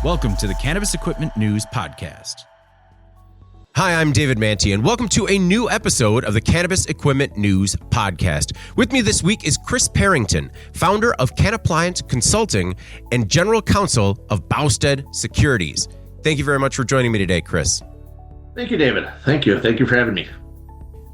Welcome to the Cannabis Equipment News Podcast. Hi, I'm David Manti, and welcome to a new episode of the Cannabis Equipment News Podcast. With me this week is Chris Parrington, founder of Canappliance Consulting and general counsel of Boustead Securities. Thank you very much for joining me today, Chris. Thank you, David. Thank you. Thank you for having me.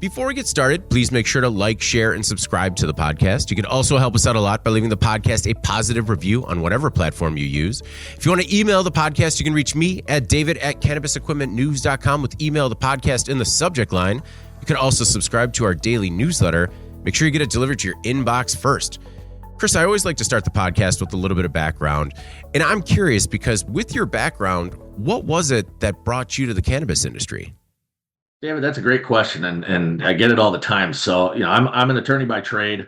Before we get started, please make sure to like, share, and subscribe to the podcast. You can also help us out a lot by leaving the podcast a positive review on whatever platform you use. If you want to email the podcast, you can reach me at david@cannabisequipmentnews.com with email the podcast in the subject line. You can also subscribe to our daily newsletter. Make sure you get it delivered to your inbox first. Chris, I always like to start the podcast with a little bit of background. And I'm curious because with your background, what was it that brought you to the cannabis industry? David, that's a great question, and I get it all the time. So, I'm an attorney by trade.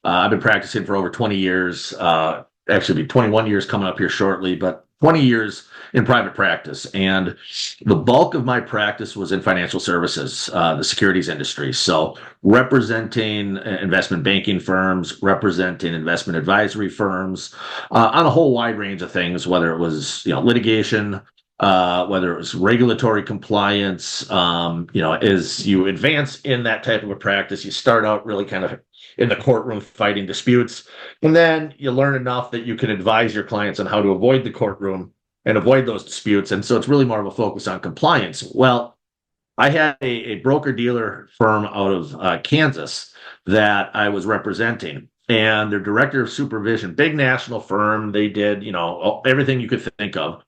I've been practicing for over 20 years. Actually, be 21 years coming up here shortly, but 20 years in private practice. And the bulk of my practice was in financial services, the securities industry. So, representing investment banking firms, representing investment advisory firms, on a whole wide range of things, whether it was litigation. Whether it was regulatory compliance, as you advance in that type of a practice, you start out really kind of in the courtroom fighting disputes, and then you learn enough that you can advise your clients on how to avoid the courtroom and avoid those disputes. And so it's really more of a focus on compliance. Well, I had a broker-dealer firm out of Kansas that I was representing, and their director of supervision, big national firm, they did, everything you could think of.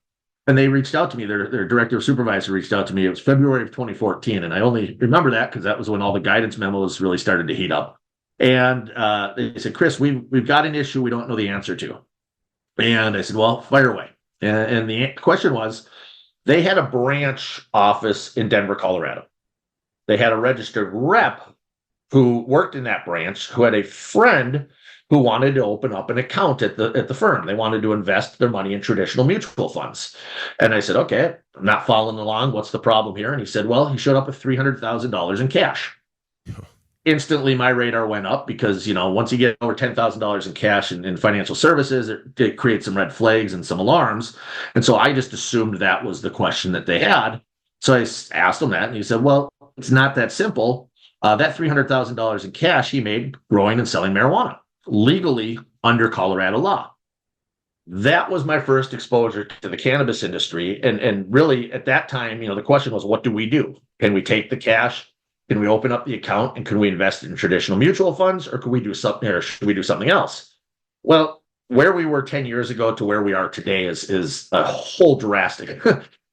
And they reached out to me, their director of supervisor reached out to me. It was February of 2014. And I only remember that because that was when all the guidance memos really started to heat up. And they said, Chris, we've got an issue we don't know the answer to. And I said, well, fire away. And the question was, they had a branch office in Denver, Colorado. They had a registered rep who worked in that branch, who had a friend who wanted to open up an account at the firm. They wanted to invest their money in traditional mutual funds. And I said, okay, I'm not following along. What's the problem here? And he said, well, he showed up with $300,000 in cash. Instantly, my radar went up because, once you get over $10,000 in cash in financial services, it creates some red flags and some alarms. And so I just assumed that was the question that they had. So I asked him that, and he said, well, it's not that simple. That $300,000 in cash he made growing and selling marijuana legally under Colorado law. That was my first exposure to the cannabis industry. And really at that time, the question was, what do we do? Can we take the cash? Can we open up the account and can we invest in traditional mutual funds, or could we do something, or should we do something else? Well, where we were 10 years ago to where we are today is a whole drastic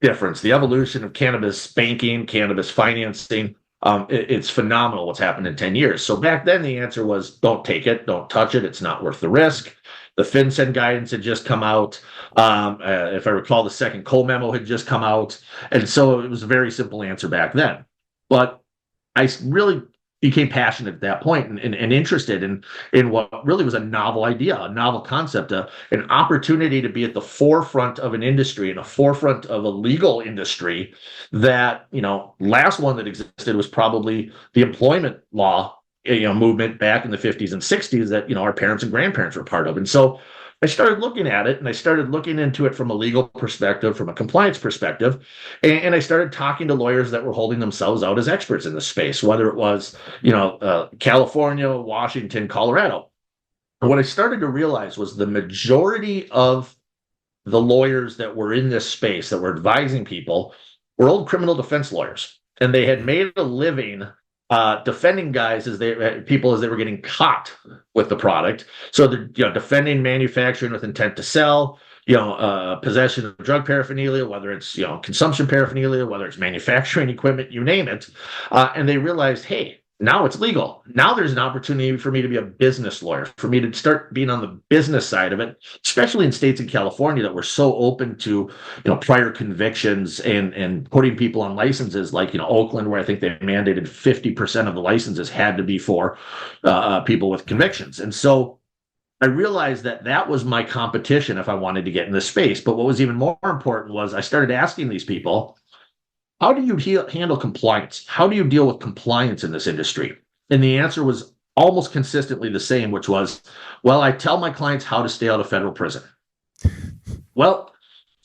difference. The evolution of cannabis banking, cannabis financing, it's phenomenal what's happened in 10 years. So back then the answer was, don't take it, don't touch it. It's not worth the risk. The FinCEN guidance had just come out. If I recall, the second Cole memo had just come out. And so it was a very simple answer back then. But I really became passionate at that point and interested in what really was a novel idea, a novel concept, an opportunity to be at the forefront of an industry and a forefront of a legal industry that, last one that existed was probably the employment law, movement back in the 50s and 60s that, our parents and grandparents were part of. And so I started looking at it, and I started looking into it from a legal perspective, from a compliance perspective, and I started talking to lawyers that were holding themselves out as experts in the space, whether it was, California, Washington, Colorado. And what I started to realize was the majority of the lawyers that were in this space, that were advising people, were old criminal defense lawyers, and they had made a living defending guys as they were getting caught with the product. So they're defending manufacturing with intent to sell, possession of drug paraphernalia, whether it's consumption paraphernalia, whether it's manufacturing equipment, you name it. And they realized, hey, now it's legal. Now there's an opportunity for me to be a business lawyer, for me to start being on the business side of it, especially in states in California that were so open to, prior convictions and putting people on licenses like, Oakland, where I think they mandated 50% of the licenses had to be for people with convictions. And so I realized that was my competition if I wanted to get in this space. But what was even more important was I started asking these people, how do you handle compliance? How do you deal with compliance in this industry? And the answer was almost consistently the same, which was, well, I tell my clients how to stay out of federal prison. Well,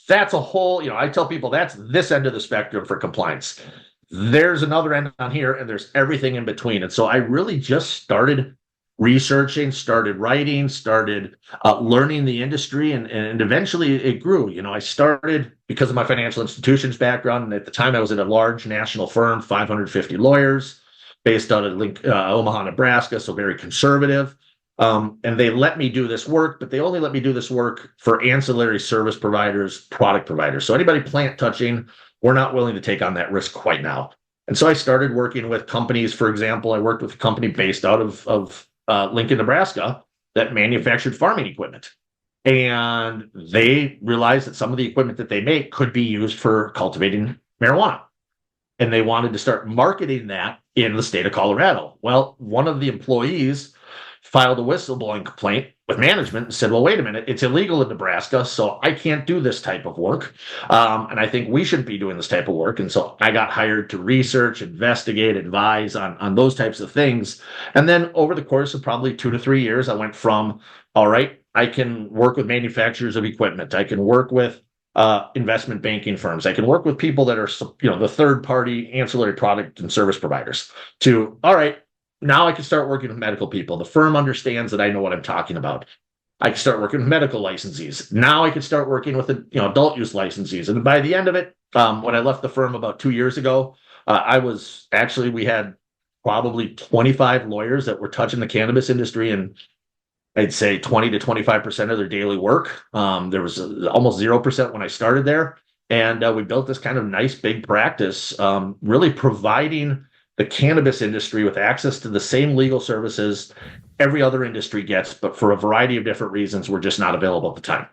that's a whole, I tell people that's this end of the spectrum for compliance. There's another end on here, and there's everything in between. And so I really just started researching, started writing, started learning the industry, and eventually it grew. I started because of my financial institutions background, and at the time I was at a large national firm, 550 lawyers, based out of Omaha, Nebraska, so very conservative. And they let me do this work, but they only let me do this work for ancillary service providers, product providers. So anybody plant touching, we're not willing to take on that risk quite now. And so I started working with companies. For example, I worked with a company based out of Lincoln, Nebraska, that manufactured farming equipment. And they realized that some of the equipment that they make could be used for cultivating marijuana. And they wanted to start marketing that in the state of Colorado. Well, one of the employees filed a whistleblowing complaint with management and said, well, wait a minute, it's illegal in Nebraska, so I can't do this type of work. And I think we shouldn't be doing this type of work. And so I got hired to research, investigate, advise on those types of things. And then over the course of probably 2 to 3 years, I went from, all right, I can work with manufacturers of equipment. I can work with investment banking firms. I can work with people that are, the third party ancillary product and service providers to, all right, now I can start working with medical people. The firm understands that I know what I'm talking about. I can start working with medical licensees. Now I can start working with adult use licensees. And by the end of it, when I left the firm about 2 years ago, we had probably 25 lawyers that were touching the cannabis industry, and I'd say 20 to 25% of their daily work. There was almost 0% when I started there. And we built this kind of nice big practice, really providing the cannabis industry with access to the same legal services every other industry gets, but for a variety of different reasons, were just not available at the time.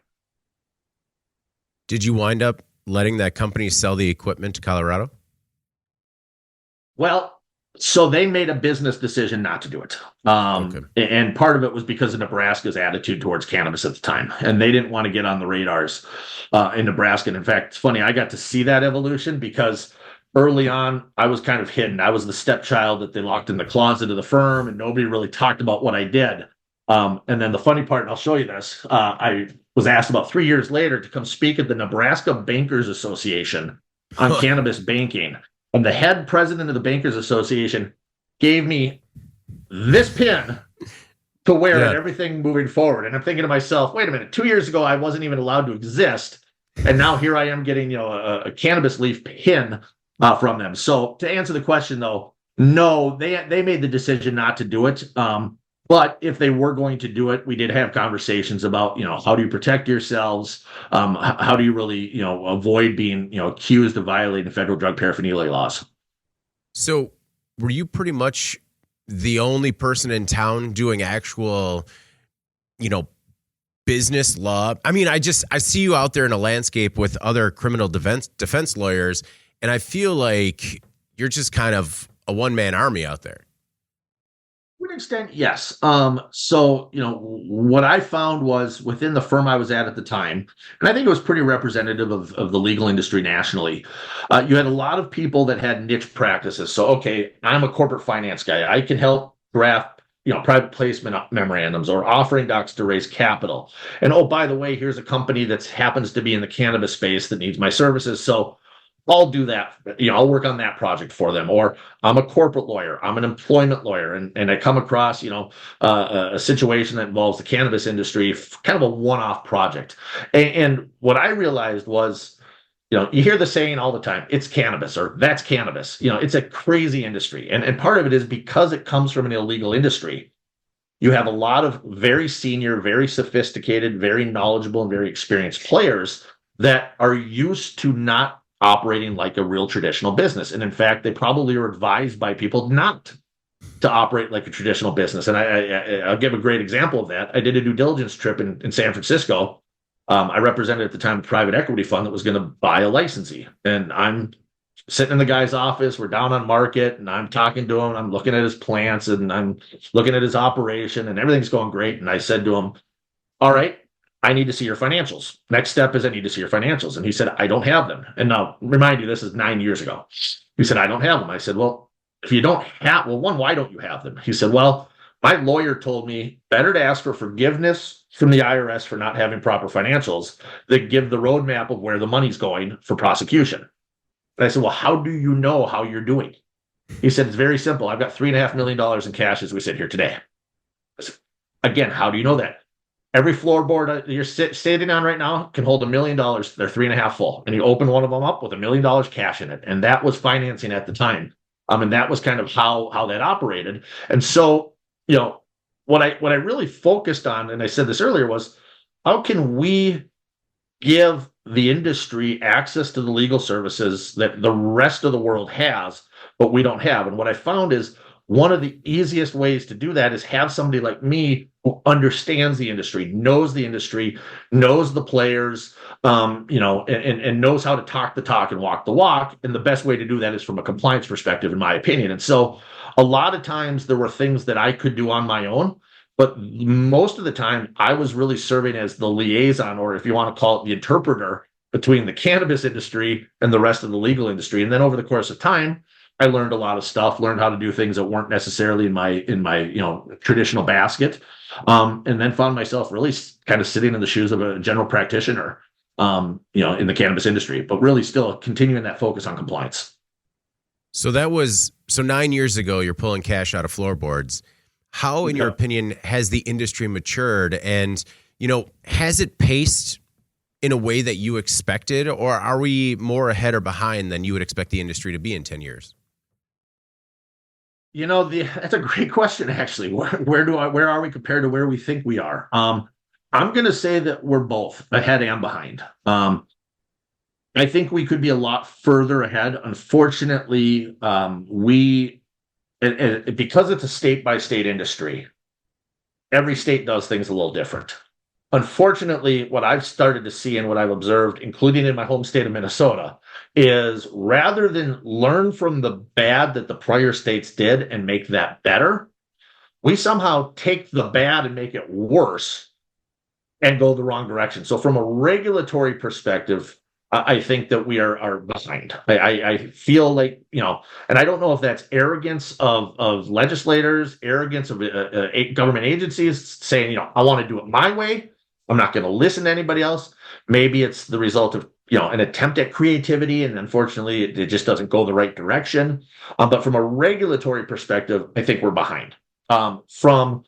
Did you wind up letting that company sell the equipment to Colorado? Well, so they made a business decision not to do it. Okay. And part of it was because of Nebraska's attitude towards cannabis at the time. And they didn't want to get on the radars in Nebraska. And in fact, it's funny, I got to see that evolution because early on, I was kind of hidden. I was the stepchild that they locked in the closet of the firm, and nobody really talked about what I did. And then the funny part, and I'll show you this, I was asked about 3 years later to come speak at the Nebraska Bankers Association on cannabis banking. And the head president of the Bankers Association gave me this pin to wear at everything moving forward. And I'm thinking to myself, wait a minute, 2 years ago, I wasn't even allowed to exist. And now here I am getting, a cannabis leaf pin from them. So to answer the question, though, no, they made the decision not to do it. But if they were going to do it, we did have conversations about, how do you protect yourselves? How do you really, avoid being, accused of violating federal drug paraphernalia laws? So were you pretty much the only person in town doing actual, business law? I mean, I see you out there in a landscape with other criminal defense lawyers, and I feel like you're just kind of a one-man army out there. To an extent, yes. So, what I found was within the firm I was at the time, and I think it was pretty representative of the legal industry nationally, you had a lot of people that had niche practices. So, okay, I'm a corporate finance guy. I can help draft, private placement memorandums or offering docs to raise capital. And, oh, by the way, here's a company that happens to be in the cannabis space that needs my services. So I'll do that. I'll work on that project for them. Or I'm a corporate lawyer. I'm an employment lawyer. And I come across, a situation that involves the cannabis industry, kind of a one-off project. And what I realized was, you hear the saying all the time, it's cannabis or that's cannabis. It's a crazy industry. And part of it is because it comes from an illegal industry. You have a lot of very senior, very sophisticated, very knowledgeable, and very experienced players that are used to not operating like a real traditional business. And in fact, they probably are advised by people not to operate like a traditional business. And I'll give a great example of that. I did a due diligence trip in San Francisco. I represented at the time a private equity fund that was going to buy a licensee. And I'm sitting in the guy's office. We're down on market and I'm talking to him. I'm looking at his plants and I'm looking at his operation and everything's going great. And I said to him, all right, I need to see your financials. Next step is I need to see your financials. And he said, I don't have them. And now, remind you, this is 9 years ago. He said, I don't have them. I said, well, if you don't have, one, why don't you have them? He said, well, my lawyer told me better to ask for forgiveness from the IRS for not having proper financials than give the roadmap of where the money's going for prosecution. And I said, well, how do you know how you're doing? He said, it's very simple. I've got $3.5 million in cash as we sit here today. I said, again, how do you know that? Every floorboard you're standing on right now can hold $1 million. They're 3.5 full. And you open one of them up with $1 million cash in it. And that was financing at the time. And that was kind of how that operated. And so, what I really focused on, and I said this earlier, was how can we give the industry access to the legal services that the rest of the world has, but we don't have? And what I found is one of the easiest ways to do that is have somebody like me who understands the industry, knows the players, and knows how to talk the talk and walk the walk. And the best way to do that is from a compliance perspective, in my opinion. And so a lot of times there were things that I could do on my own, but most of the time I was really serving as the liaison, or if you want to call it the interpreter, between the cannabis industry and the rest of the legal industry. And then over the course of time, I learned a lot of stuff, learned how to do things that weren't necessarily in my traditional basket. And then found myself really kind of sitting in the shoes of a general practitioner, in the cannabis industry, but really still continuing that focus on compliance. So 9 years ago, you're pulling cash out of floorboards. How, in your opinion, has the industry matured? And, has it paced in a way that you expected, or are we more ahead or behind than you would expect the industry to be in 10 years? That's a great question, actually. Where are we compared to where we think we are? I'm going to say that we're both ahead and behind. I think we could be a lot further ahead. Unfortunately, because it's a state-by-state industry, every state does things a little different. Unfortunately, what I've started to see and what I've observed, including in my home state of Minnesota, is rather than learn from the bad that the prior states did and make that better, we somehow take the bad and make it worse and go the wrong direction. So from a regulatory perspective, I think that we are behind. I feel like, and I don't know if that's arrogance of legislators, arrogance of government agencies saying, I want to do it my way. I'm not going to listen to anybody else. Maybe it's the result of, an attempt at creativity, and unfortunately it just doesn't go the right direction. But from a regulatory perspective, I think we're behind. From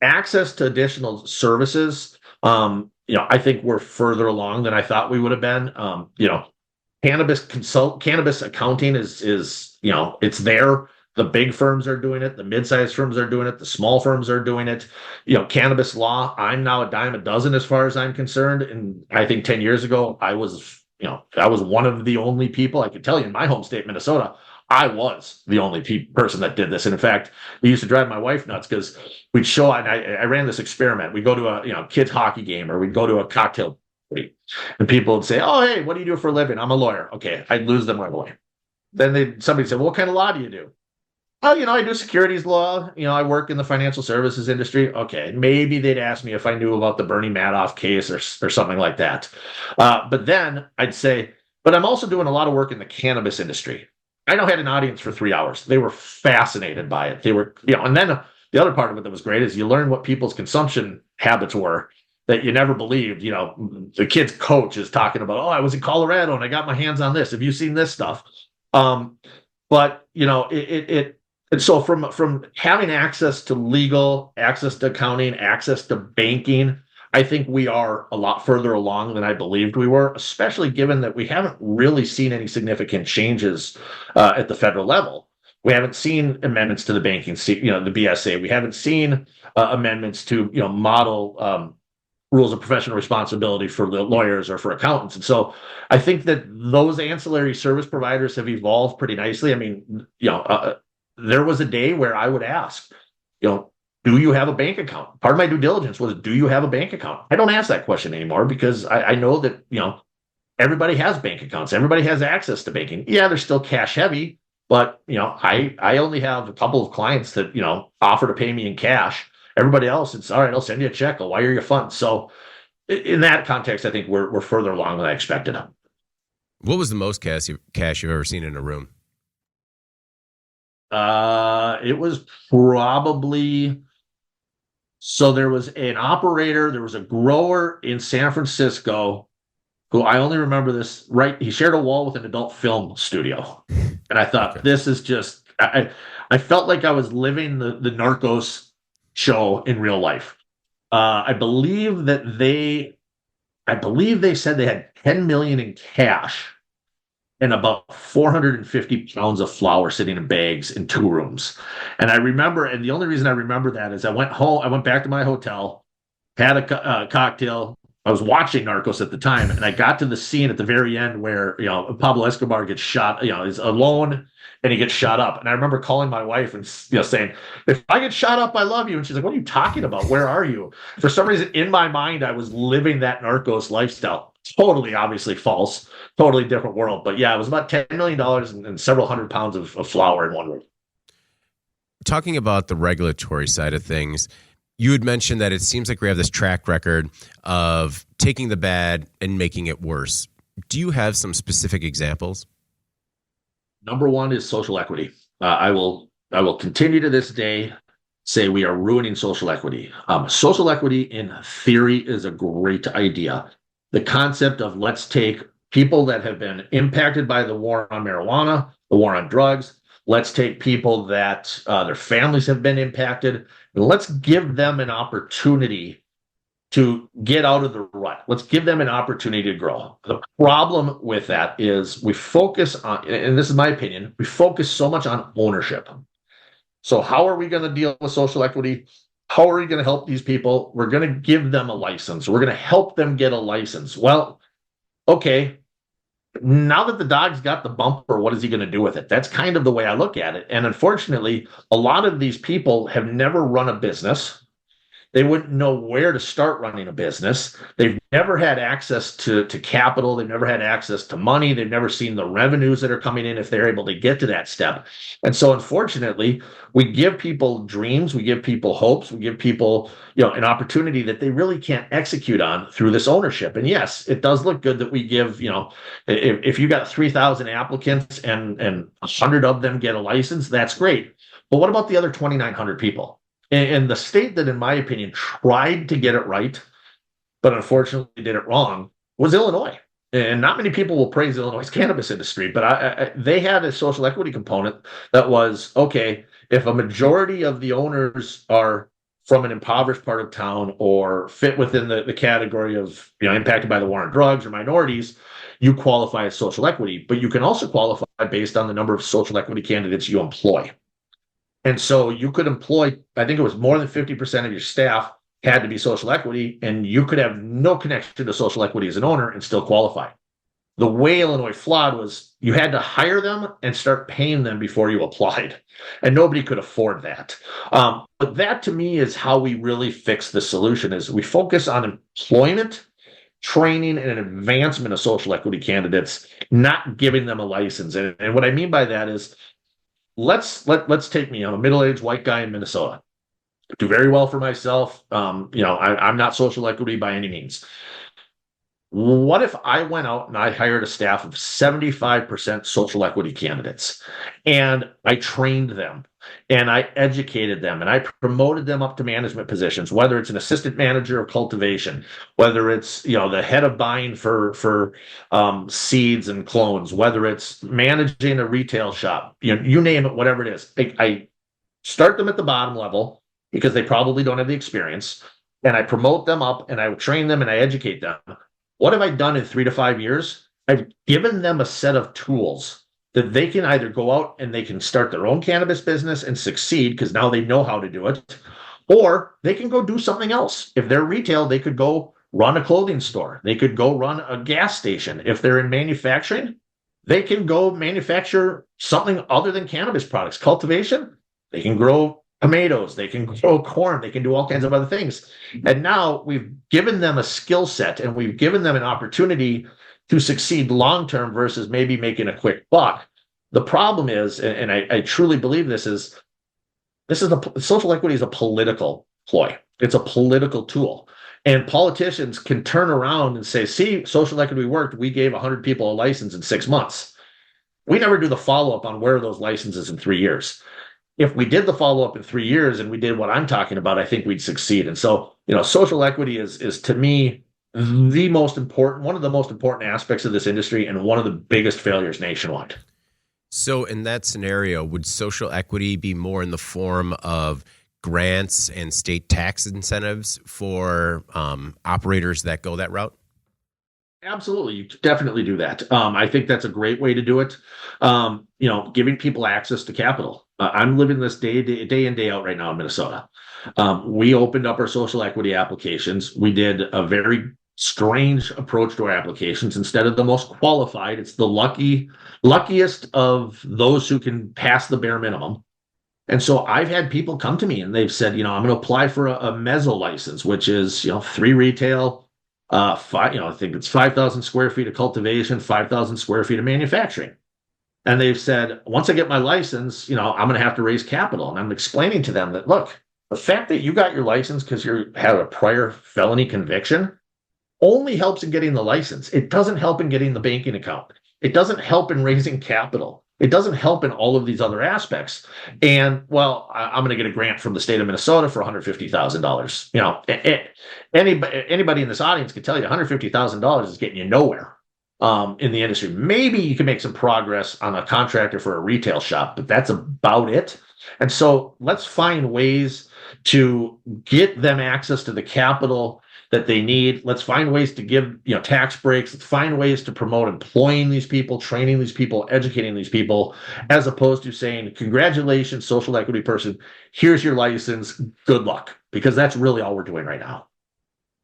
access to additional services, I think we're further along than I thought we would have been. Cannabis accounting is it's there. The big firms are doing it. The mid-sized firms are doing it. The small firms are doing it. Cannabis law, I'm now a dime a dozen as far as I'm concerned. And I think 10 years ago, I was one of the only people. I could tell you in my home state, Minnesota, I was the only person that did this. And in fact, it used to drive my wife nuts because we'd show, and I ran this experiment. We'd go to a kids hockey game, or we'd go to a cocktail party, and people would say, "Oh, hey, what do you do for a living?" "I'm a lawyer." Okay, I'd lose them right away. Then somebody said, "Well, what kind of law do you do?" "Oh, I do securities law. I work in the financial services industry." Okay, maybe they'd ask me if I knew about the Bernie Madoff case or something like that. But then I'd say, "But I'm also doing a lot of work in the cannabis industry." I now had an audience for 3 hours. They were fascinated by it. They were, and then the other part of it that was great is you learn what people's consumption habits were that you never believed. The kid's coach is talking about, "Oh, I was in Colorado and I got my hands on this. Have you seen this stuff?" But and so from having access to legal, access to accounting, access to banking, I think we are a lot further along than I believed we were, especially given that we haven't really seen any significant changes at the federal level. We haven't seen amendments to the banking, the BSA. We haven't seen amendments to, model rules of professional responsibility for the lawyers or for accountants. And so I think that those ancillary service providers have evolved pretty nicely. I mean, there was a day where I would ask, do you have a bank account? Part of my due diligence was, do you have a bank account? I don't ask that question anymore because I know that, everybody has bank accounts. Everybody has access to banking. Yeah, they're still cash heavy, but, I only have a couple of clients that, offer to pay me in cash. Everybody else, it's all right, I'll send you a check. I'll wire your funds. So in that context, I think we're further along than I expected. What was the most cash you've ever seen in a room? It was probably So there was an operator, there was a grower in San Francisco who I only remember this, right? He shared a wall with an adult film studio. And I thought, Okay. this is just, I felt like I was living the Narcos show in real life. I believe that I believe they said they had 10 million in cash and about 450 pounds of flour sitting in bags in 2 rooms. And I remember, and the only reason I remember that is I went home, I went back to my hotel, had a cocktail. I was watching Narcos at the time, and I got to the scene at the very end where Pablo Escobar gets shot. He's alone and he gets shot up. And I remember calling my wife and saying, "If I get shot up, I love you." And she's like, "What are you talking about? Where are you?" For some reason, in my mind, I was living that Narcos lifestyle. Totally, obviously false. Totally different world. But yeah, it was about $10 million and several hundred pounds of flour in one room. Talking about the regulatory side of things, you had mentioned that it seems like we have this track record of taking the bad and making it worse. Do you have some specific examples? Number one is social equity. I will continue to this day say we are ruining social equity. Social equity, in theory, is a great idea. The concept of let's take people that have been impacted by the war on marijuana, the war on drugs. Let's take people that their families have been impacted, and let's give them an opportunity to get out of the rut. Let's give them an opportunity to grow. The problem with that is we focus on, and this is my opinion, we focus so much on ownership. So how are we going to deal with social equity? How are we going to help these people? We're going to give them a license. We're going to help them get a license. Well, okay, now that the dog's got the bumper, what is he going to do with it? That's kind of the way I look at it. And unfortunately, a lot of these people have never run a business. They wouldn't know where to start running a business. They've never had access to capital. They've never had access to money. They've never seen the revenues that are coming in if they're able to get to that step. And so, unfortunately, we give people dreams, we give people hopes, we give people, an opportunity that they really can't execute on through this ownership. And yes, it does look good that we give, if you got 3,000 applicants and 100 of them get a license, that's great. But what about the other 2,900 people? And the state that, in my opinion, tried to get it right, but unfortunately did it wrong, was Illinois. And not many people will praise Illinois' cannabis industry, but they had a social equity component that was, okay, if a majority of the owners are from an impoverished part of town or fit within the category of, impacted by the war on drugs or minorities, you qualify as social equity. But you can also qualify based on the number of social equity candidates you employ. And so you could employ, I think it was more than 50% of your staff had to be social equity, and you could have no connection to social equity as an owner and still qualify. The way Illinois flawed was you had to hire them and start paying them before you applied, and nobody could afford that. But that to me is how we really fix the solution is we focus on employment, training, and an advancement of social equity candidates, not giving them a license. And what I mean by that is, let's take me. I'm a middle-aged white guy in Minnesota. I do very well for myself. I'm not social equity by any means. What if I went out and I hired a staff of 75% social equity candidates and I trained them and I educated them and I promoted them up to management positions, whether it's an assistant manager of cultivation, whether it's, the head of buying for seeds and clones, whether it's managing a retail shop, you name it, whatever it is. I start them at the bottom level because they probably don't have the experience, and I promote them up and I train them and I educate them. What have I done in 3 to 5 years? I've given them a set of tools that they can either go out and they can start their own cannabis business and succeed because now they know how to do it, or they can go do something else. If they're retail, they could go run a clothing store. They could go run a gas station. If they're in manufacturing, they can go manufacture something other than cannabis products. Cultivation, they can grow tomatoes, they can grow corn, they can do all kinds of other things. And now we've given them a skill set and we've given them an opportunity to succeed long-term versus maybe making a quick buck. The problem is, and I truly believe this is social equity is a political ploy. It's a political tool. And politicians can turn around and say, see, social equity worked. We gave 100 people a license in 6 months. We never do the follow-up on where are those licenses in 3 years. if we did the follow-up in 3 years and we did what I'm talking about, I think we'd succeed. And so, social equity is to me one of the most important aspects of this industry and one of the biggest failures nationwide. So in that scenario, would social equity be more in the form of grants and state tax incentives for operators that go that route? Absolutely. You definitely do that. I think that's a great way to do it. Giving people access to capital. I'm living this day in, day out right now in Minnesota. We opened up our social equity applications. We did a very strange approach to our applications. Instead of the most qualified, it's the luckiest of those who can pass the bare minimum. And so I've had people come to me and they've said, I'm going to apply for a mezzo license, which is, 3 retail, I think it's 5,000 square feet of cultivation, 5,000 square feet of manufacturing. And they've said, once I get my license, I'm going to have to raise capital. And I'm explaining to them that, look, the fact that you got your license because you had a prior felony conviction only helps in getting the license. It doesn't help in getting the banking account. It doesn't help in raising capital. It doesn't help in all of these other aspects. And I'm going to get a grant from the state of Minnesota for $150,000. Anybody in this audience can tell you $150,000 is getting you nowhere in the industry. Maybe you can make some progress on a contractor for a retail shop, but that's about it. And so let's find ways to get them access to the capital that they need. Let's find ways to give, tax breaks. Let's find ways to promote employing these people, training these people, educating these people, as opposed to saying, congratulations, social equity person, here's your license, good luck, because that's really all we're doing right now.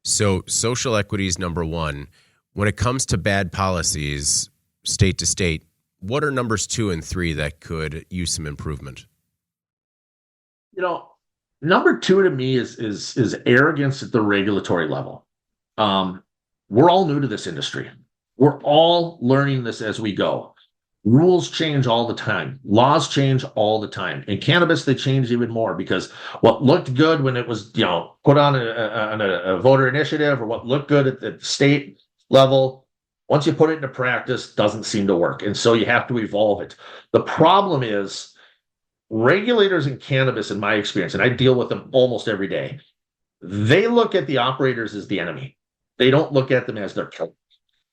So social equity is number one. When it comes to bad policies, state to state, what are numbers 2 and 3 that could use some improvement? Number 2 to me is arrogance at the regulatory level. We're all new to this industry. We're all learning this as we go. Rules change all the time. Laws change all the time. In cannabis, they change even more because what looked good when it was, put on a voter initiative, or what looked good at the state level, once you put it into practice, doesn't seem to work. And so you have to evolve it. The problem is, regulators in cannabis, in my experience, and I deal with them almost every day, they look at the operators as the enemy. They don't look at them as their partner.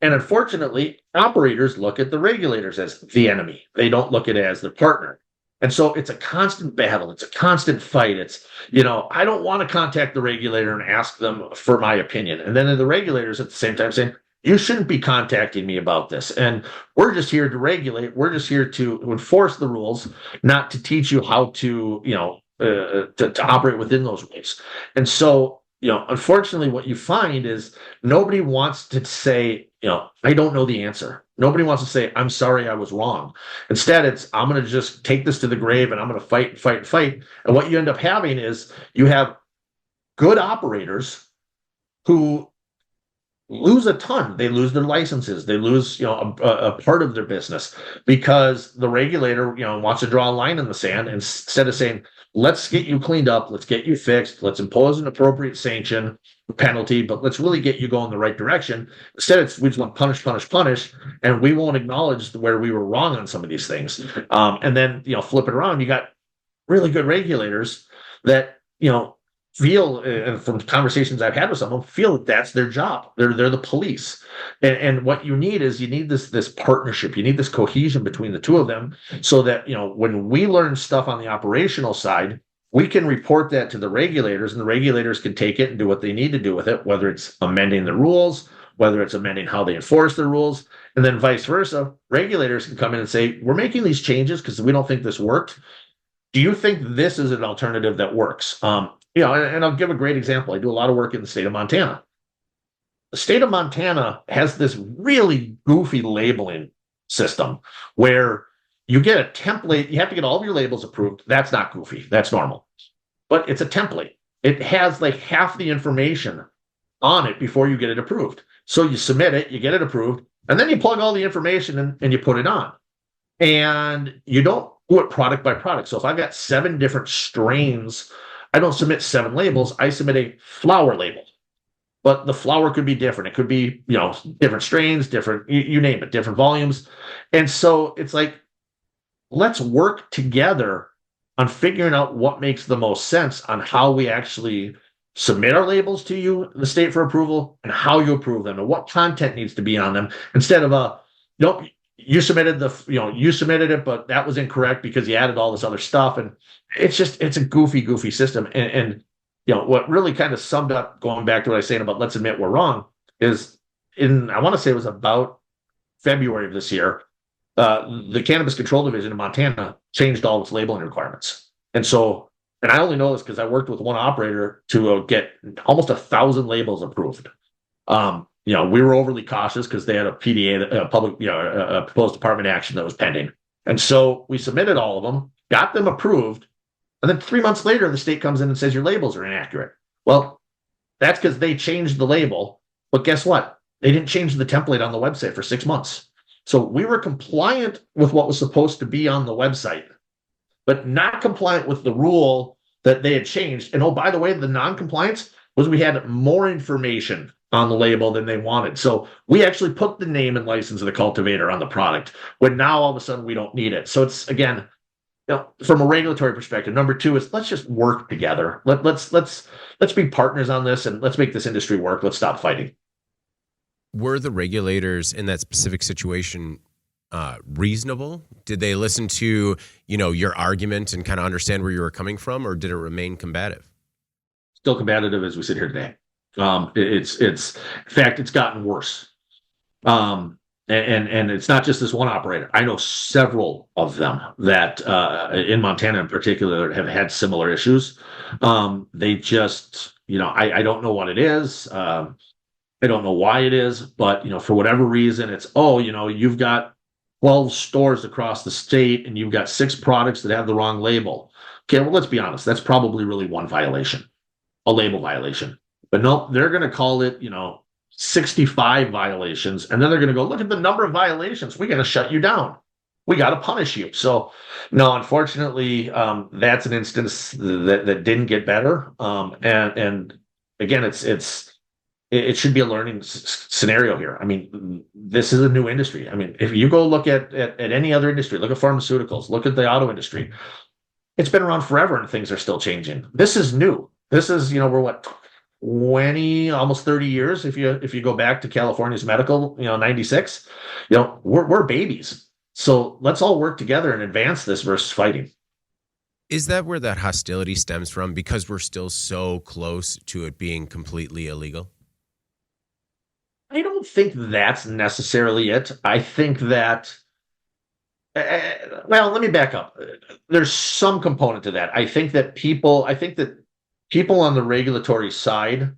And unfortunately, operators look at the regulators as the enemy. They don't look at it as their partner. And so it's a constant battle. It's a constant fight. It's, I don't want to contact the regulator and ask them for my opinion. And then the regulators at the same time saying, you shouldn't be contacting me about this. And we're just here to regulate. We're just here to enforce the rules, not to teach you how to, to operate within those rules. And so, unfortunately, what you find is nobody wants to say, I don't know the answer. Nobody wants to say, I'm sorry, I was wrong. Instead, it's, I'm going to just take this to the grave and I'm going to fight and fight and fight. And what you end up having is you have good operators who lose a ton. They lose their licenses. They lose, a part of their business because the regulator, wants to draw a line in the sand instead of saying, let's get you cleaned up. Let's get you fixed. Let's impose an appropriate sanction penalty, but let's really get you going the right direction. Instead, we just want punish, and we won't acknowledge where we were wrong on some of these things. And then, flip it around. You got really good regulators that, feel, and from conversations I've had with some of them, feel that that's their job. They're the police. And what you need is this partnership. You need this cohesion between the two of them so that, when we learn stuff on the operational side, we can report that to the regulators, and the regulators can take it and do what they need to do with it, whether it's amending the rules, whether it's amending how they enforce the rules, and then vice versa. Regulators can come in and say, we're making these changes because we don't think this worked. Do you think this is an alternative that works? And I'll give a great example. I do a lot of work in the state of Montana. The state of Montana has this really goofy labeling system where you get a template. You have to get all of your labels approved. That's not goofy. That's normal. But it's a template. It has like half the information on it before you get it approved. So you submit it, you get it approved, and then you plug all the information in and you put it on. And you don't do it product by product. So if I've got 7 different strains, I don't submit 7 labels. I submit a flower label. But the flower could be different. It could be, different strains, different, you name it, different volumes. And so it's like, let's work together on figuring out what makes the most sense on how we actually submit our labels to you, the state, for approval, and how you approve them and what content needs to be on them, instead of nope, you submitted you submitted it, but that was incorrect because you added all this other stuff. And it's a goofy system. And what really kind of summed up, going back to what I was saying about let's admit we're wrong, is I want to say it was about February of this year, the Cannabis Control Division in Montana changed all its labeling requirements. And I only know this because I worked with one operator to get almost 1,000 labels approved. We were overly cautious because they had a PDA, a proposed department action that was pending. And so we submitted all of them, got them approved. And then 3 months later, the state comes in and says your labels are inaccurate. Well, that's because they changed the label. But guess what? They didn't change the template on the website for 6 months. So we were compliant with what was supposed to be on the website, but not compliant with the rule that they had changed. And oh, by the way, the non-compliance was we had more information on the label than they wanted. So we actually put the name and license of the cultivator on the product, when now all of a sudden we don't need it. So it's, again, from a regulatory perspective, number two is let's just work together. Let's be partners on this, and let's make this industry work. Let's stop fighting. Were the regulators in that specific situation reasonable? Did they listen to, your argument and kind of understand where you were coming from, or did it remain combative? Still combative as we sit here today. It's in fact, it's gotten worse. And it's not just this one operator. I know several of them that in Montana in particular have had similar issues. They just, I don't know what it is. I don't know why it is, but for whatever reason, it's you've got 12 stores across the state and you've got 6 products that have the wrong label. Okay, well, let's be honest. That's probably really one violation, a label violation. But no, they're going to call it, 65 violations, and then they're going to go, look at the number of violations. We're going to shut you down. We got to punish you. So, no, unfortunately, that's an instance that didn't get better. And again, it should be a learning scenario here. I mean, this is a new industry. I mean, if you go look at any other industry, look at pharmaceuticals, look at the auto industry, it's been around forever and things are still changing. This is new. This is, we're what, 20, almost 30 years. If you go back to California's medical, 96, we're babies. So let's all work together and advance this versus fighting. Is that where that hostility stems from? Because we're still so close to it being completely illegal? I don't think that's necessarily it. I think that, well, let me back up. There's some component to that. I think that people on the regulatory side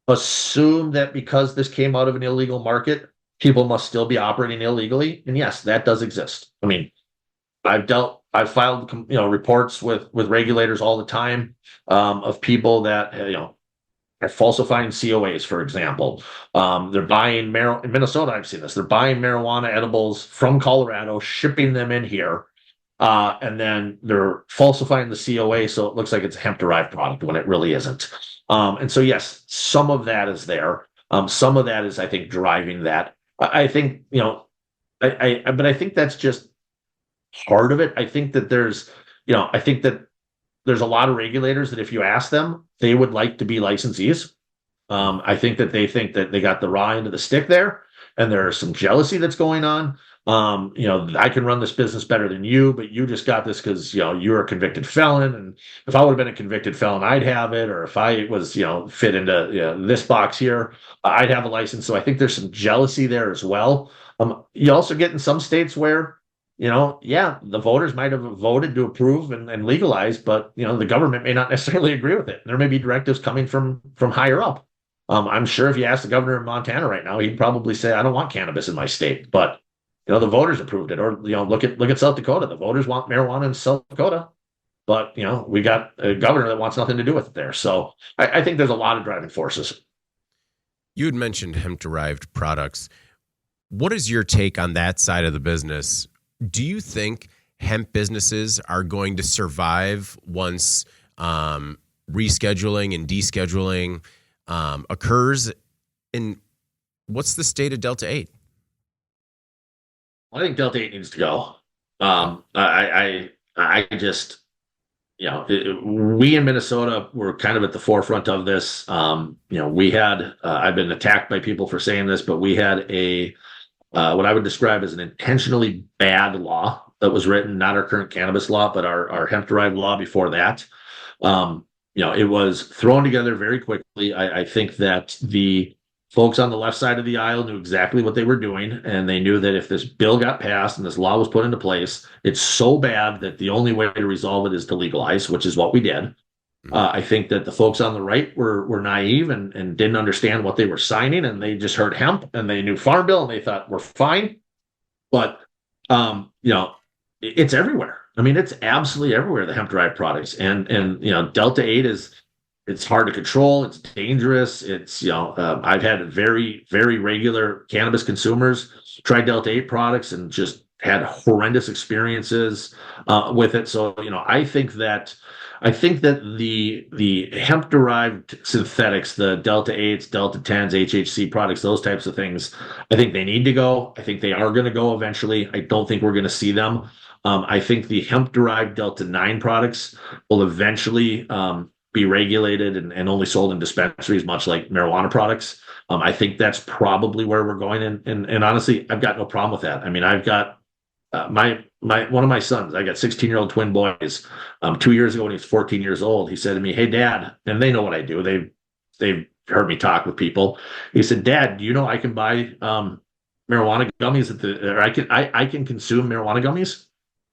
assume that because this came out of an illegal market, people must still be operating illegally. And yes, that does exist. I mean, I've filed, reports with regulators all the time, of people that, are falsifying COAs, for example. They're buying in Minnesota, I've seen this. They're buying marijuana edibles from Colorado, shipping them in here, and then they're falsifying the COA so it looks like it's a hemp-derived product when it really isn't. And so, yes, some of that is there. Some of that is, I think, driving that. I think, but I think that's just part of it. I think that there's a lot of regulators that if you ask them, they would like to be licensees. I think that they think that they got the raw end of the stick there, and there's some jealousy that's going on. I can run this business better than you, but you just got this because, you're a convicted felon. And if I would have been a convicted felon, I'd have it. Or if I was, fit into this box here, I'd have a license. So I think there's some jealousy there as well. You also get in some states where, the voters might have voted to approve and legalize, but, the government may not necessarily agree with it. There may be directives coming from higher up. I'm sure if you ask the governor of Montana right now, he'd probably say, I don't want cannabis in my state, but the voters approved it. Or, look at South Dakota. The voters want marijuana in South Dakota, but, we got a governor that wants nothing to do with it there. So I think there's a lot of driving forces. You had mentioned hemp-derived products. What is your take on that side of the business? Do you think hemp businesses are going to survive once rescheduling and descheduling occurs? And what's the state of Delta 8? I think Delta 8 needs to go. I we in Minnesota were kind of at the forefront of this. We had, I've been attacked by people for saying this, but we had what I would describe as an intentionally bad law that was written, not our current cannabis law, but our hemp-derived law before that. It was thrown together very quickly. I think that the folks on the left side of the aisle knew exactly what they were doing, and they knew that if this bill got passed and this law was put into place, it's so bad that the only way to resolve it is to legalize, which is what we did. I think that the folks on the right were naive and didn't understand what they were signing, and they just heard hemp and they knew Farm Bill and they thought we're fine. But it's everywhere. I mean, it's absolutely everywhere, the hemp derived products, and Delta 8 it's hard to control. It's dangerous. I've had very, very regular cannabis consumers try Delta 8 products and just had horrendous experiences with it. So, I think that the hemp derived synthetics, the Delta 8s, Delta 10s, HHC products, those types of things, I think they need to go. I think they are going to go eventually. I don't think we're going to see them. I think the hemp derived Delta 9 products will eventually be regulated and only sold in dispensaries, much like marijuana products. I think that's probably where we're going. And honestly, I've got no problem with that. I mean, I've got one of my sons, I got 16-year-old twin boys. 2 years ago when he was 14 years old, he said to me, "Hey, Dad," and they know what I do. They've heard me talk with people. He said, "Dad, do you know I can buy marijuana gummies or I can consume marijuana gummies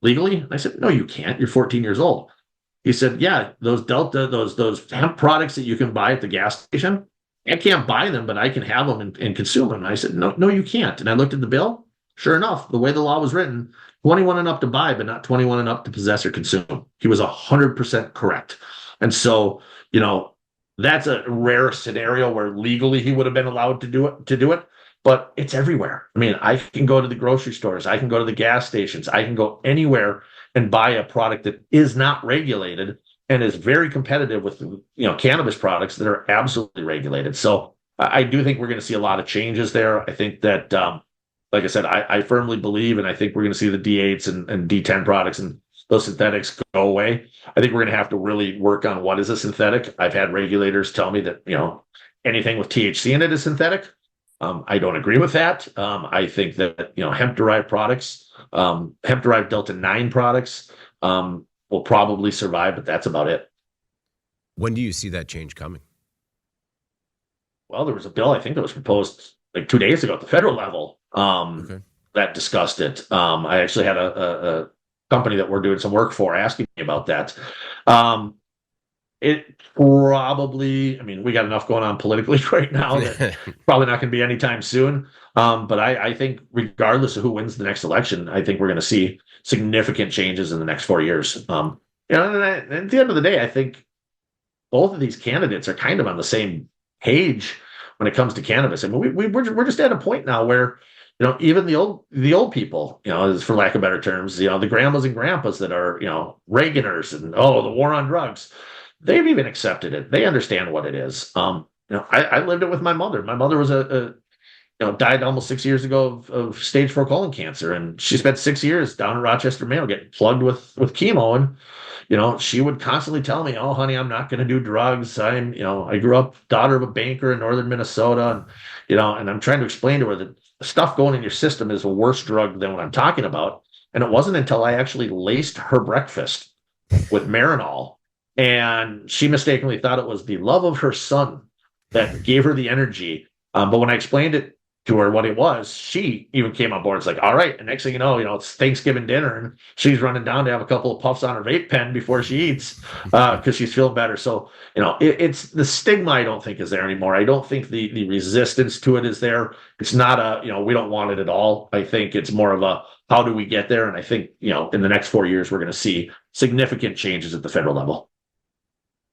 legally?" And I said, "No, you can't. You're 14 years old." He said, "Yeah, those those hemp products that you can buy at the gas station, I can't buy them, but I can have them and consume them." And I said, "No, you can't." And I looked at the bill. Sure enough, the way the law was written, 21 and up to buy, but not 21 and up to possess or consume. He was 100% correct. And so, that's a rare scenario where legally he would have been allowed to do it, but it's everywhere. I mean, I can go to the grocery stores, I can go to the gas stations, I can go anywhere and buy a product that is not regulated and is very competitive with, cannabis products that are absolutely regulated. So I do think we're going to see a lot of changes there. I think that, like I said, I firmly believe, and I think we're going to see the D8s and D10 products and those synthetics go away. I think we're going to have to really work on what is a synthetic. I've had regulators tell me that, anything with THC in it is synthetic. I don't agree with that. I think that, hemp-derived products, hemp-derived Delta 9 products will probably survive, but that's about it. When do you see that change coming? Well, there was a bill, I think, that was proposed like 2 days ago at the federal level that discussed it. I actually had a company that we're doing some work for asking me about that. It probably, I mean, we got enough going on politically right now that probably not going to be anytime soon. But I think regardless of who wins the next election, I think we're going to see significant changes in the next 4 years. And at the end of the day, I think both of these candidates are kind of on the same page when it comes to cannabis. I mean, we're just at a point now where, even the old people, for lack of better terms, the grandmas and grandpas that are, Reaganers and, the war on drugs, they've even accepted it. They understand what it is. I lived it with my mother. My mother was died almost 6 years ago of stage 4 colon cancer. And she spent 6 years down in Rochester, Mayo, getting plugged with chemo. And, she would constantly tell me, "Oh, honey, I'm not going to do drugs. I grew up daughter of a banker in northern Minnesota." And I'm trying to explain to her that the stuff going in your system is a worse drug than what I'm talking about. And it wasn't until I actually laced her breakfast with Marinol, and she mistakenly thought it was the love of her son that gave her the energy. But when I explained it to her what it was, she even came on board. It's like, all right. And next thing you know, it's Thanksgiving dinner and she's running down to have a couple of puffs on her vape pen before she eats because she's feeling better. So, it's the stigma I don't think is there anymore. I don't think the resistance to it is there. It's not we don't want it at all. I think it's more of a, how do we get there? And I think, in the next 4 years, we're going to see significant changes at the federal level.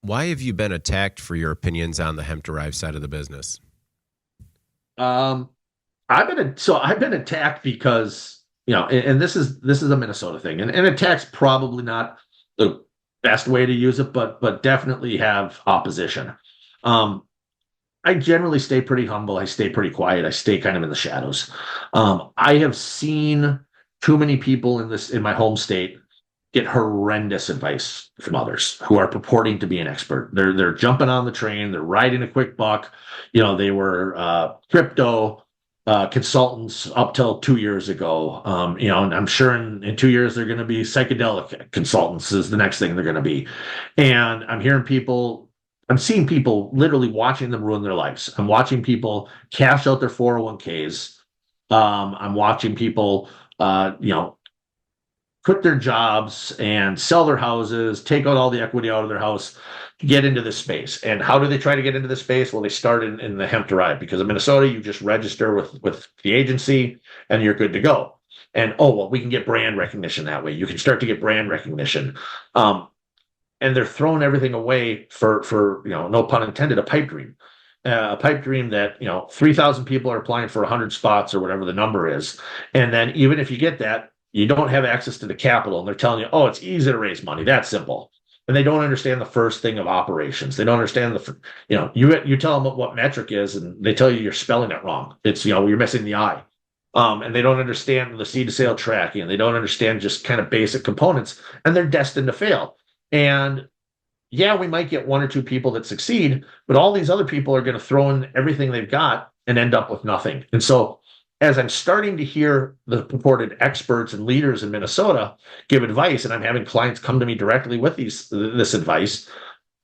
Why have you been attacked for your opinions on the hemp-derived side of the business? I've been attacked because, and this is a Minnesota thing, and attack's probably not the best way to use it, but definitely have opposition. I generally stay pretty humble. I stay pretty quiet. I stay kind of in the shadows. I have seen too many people in my home state get horrendous advice from others who are purporting to be an expert. They're jumping on the train. They're riding a quick buck. They were crypto consultants up till 2 years ago. And I'm sure in 2 years they're going to be psychedelic consultants is the next thing they're going to be. And I'm seeing people literally watching them ruin their lives. I'm watching people cash out their 401ks. I'm watching people, quit their jobs and sell their houses, take out all the equity out of their house, get into this space. And how do they try to get into this space? Well, they start in the hemp derived, because in Minnesota, you just register with the agency and you're good to go. And we can get brand recognition that way. You can start to get brand recognition. And they're throwing everything away for no pun intended, a pipe dream. A pipe dream that 3,000 people are applying for 100 spots or whatever the number is. And then even if you get that, you don't have access to the capital, and they're telling you, it's easy to raise money. That's simple. And they don't understand the first thing of operations. They don't understand you tell them what metric is, and they tell you you're spelling it wrong. It's, you're missing the I. And they don't understand the seed to sale tracking, and they don't understand just kind of basic components, and they're destined to fail. And yeah, we might get one or two people that succeed, but all these other people are going to throw in everything they've got and end up with nothing. And so as I'm starting to hear the purported experts and leaders in Minnesota give advice, and I'm having clients come to me directly with this advice,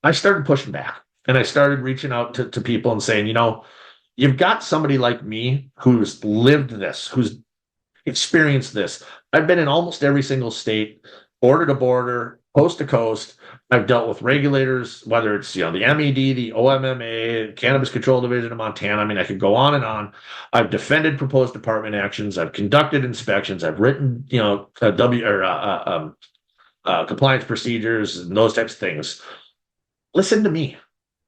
I started pushing back, and I started reaching out to people and saying, you've got somebody like me who's lived this, who's experienced this. I've been in almost every single state, border to border, coast to coast. I've dealt with regulators, whether it's the MED, the OMMA, Cannabis Control Division of Montana. I mean, I could go on and on. I've defended proposed department actions. I've conducted inspections. I've written, compliance procedures and those types of things. Listen to me.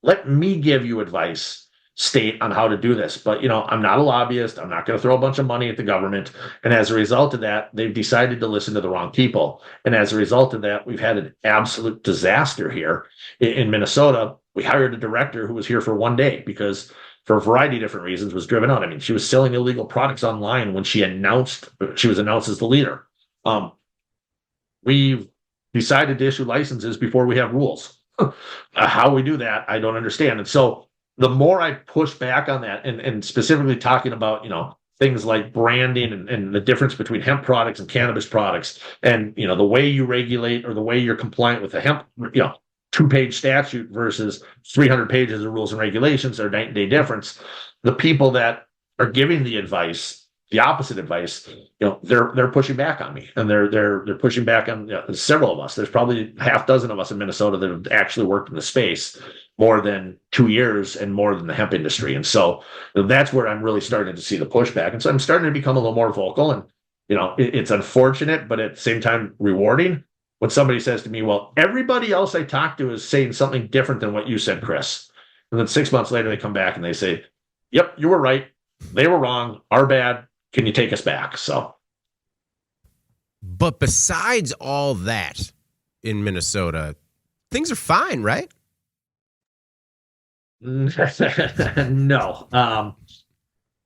Let me give you advice, state, on how to do this. But I'm not a lobbyist. I'm not going to throw a bunch of money at the government. And as a result of that, they've decided to listen to the wrong people. And as a result of that, we've had an absolute disaster here in Minnesota. We hired a director who was here for 1 day because, for a variety of different reasons, was driven out. I mean, she was selling illegal products online when she was announced as the leader. We've decided to issue licenses before we have rules. How we do that, I don't understand. And so the more I push back on that, and specifically talking about, things like branding and the difference between hemp products and cannabis products, and, the way you regulate or the way you're compliant with the hemp, 2-page statute versus 300 pages of rules and regulations, or night-and-day difference, the people that are giving the advice, the opposite advice, they're pushing back on me, and they're pushing back on several of us. There's probably half dozen of us in Minnesota that have actually worked in the space more than 2 years and more than the hemp industry. And so that's where I'm really starting to see the pushback. And so I'm starting to become a little more vocal, and, it's unfortunate, but at the same time rewarding when somebody says to me, well, everybody else I talked to is saying something different than what you said, Chris. And then 6 months later, they come back and they say, yep, you were right. They were wrong. Our bad. Can you take us back? So. But besides all that in Minnesota, things are fine, right? No,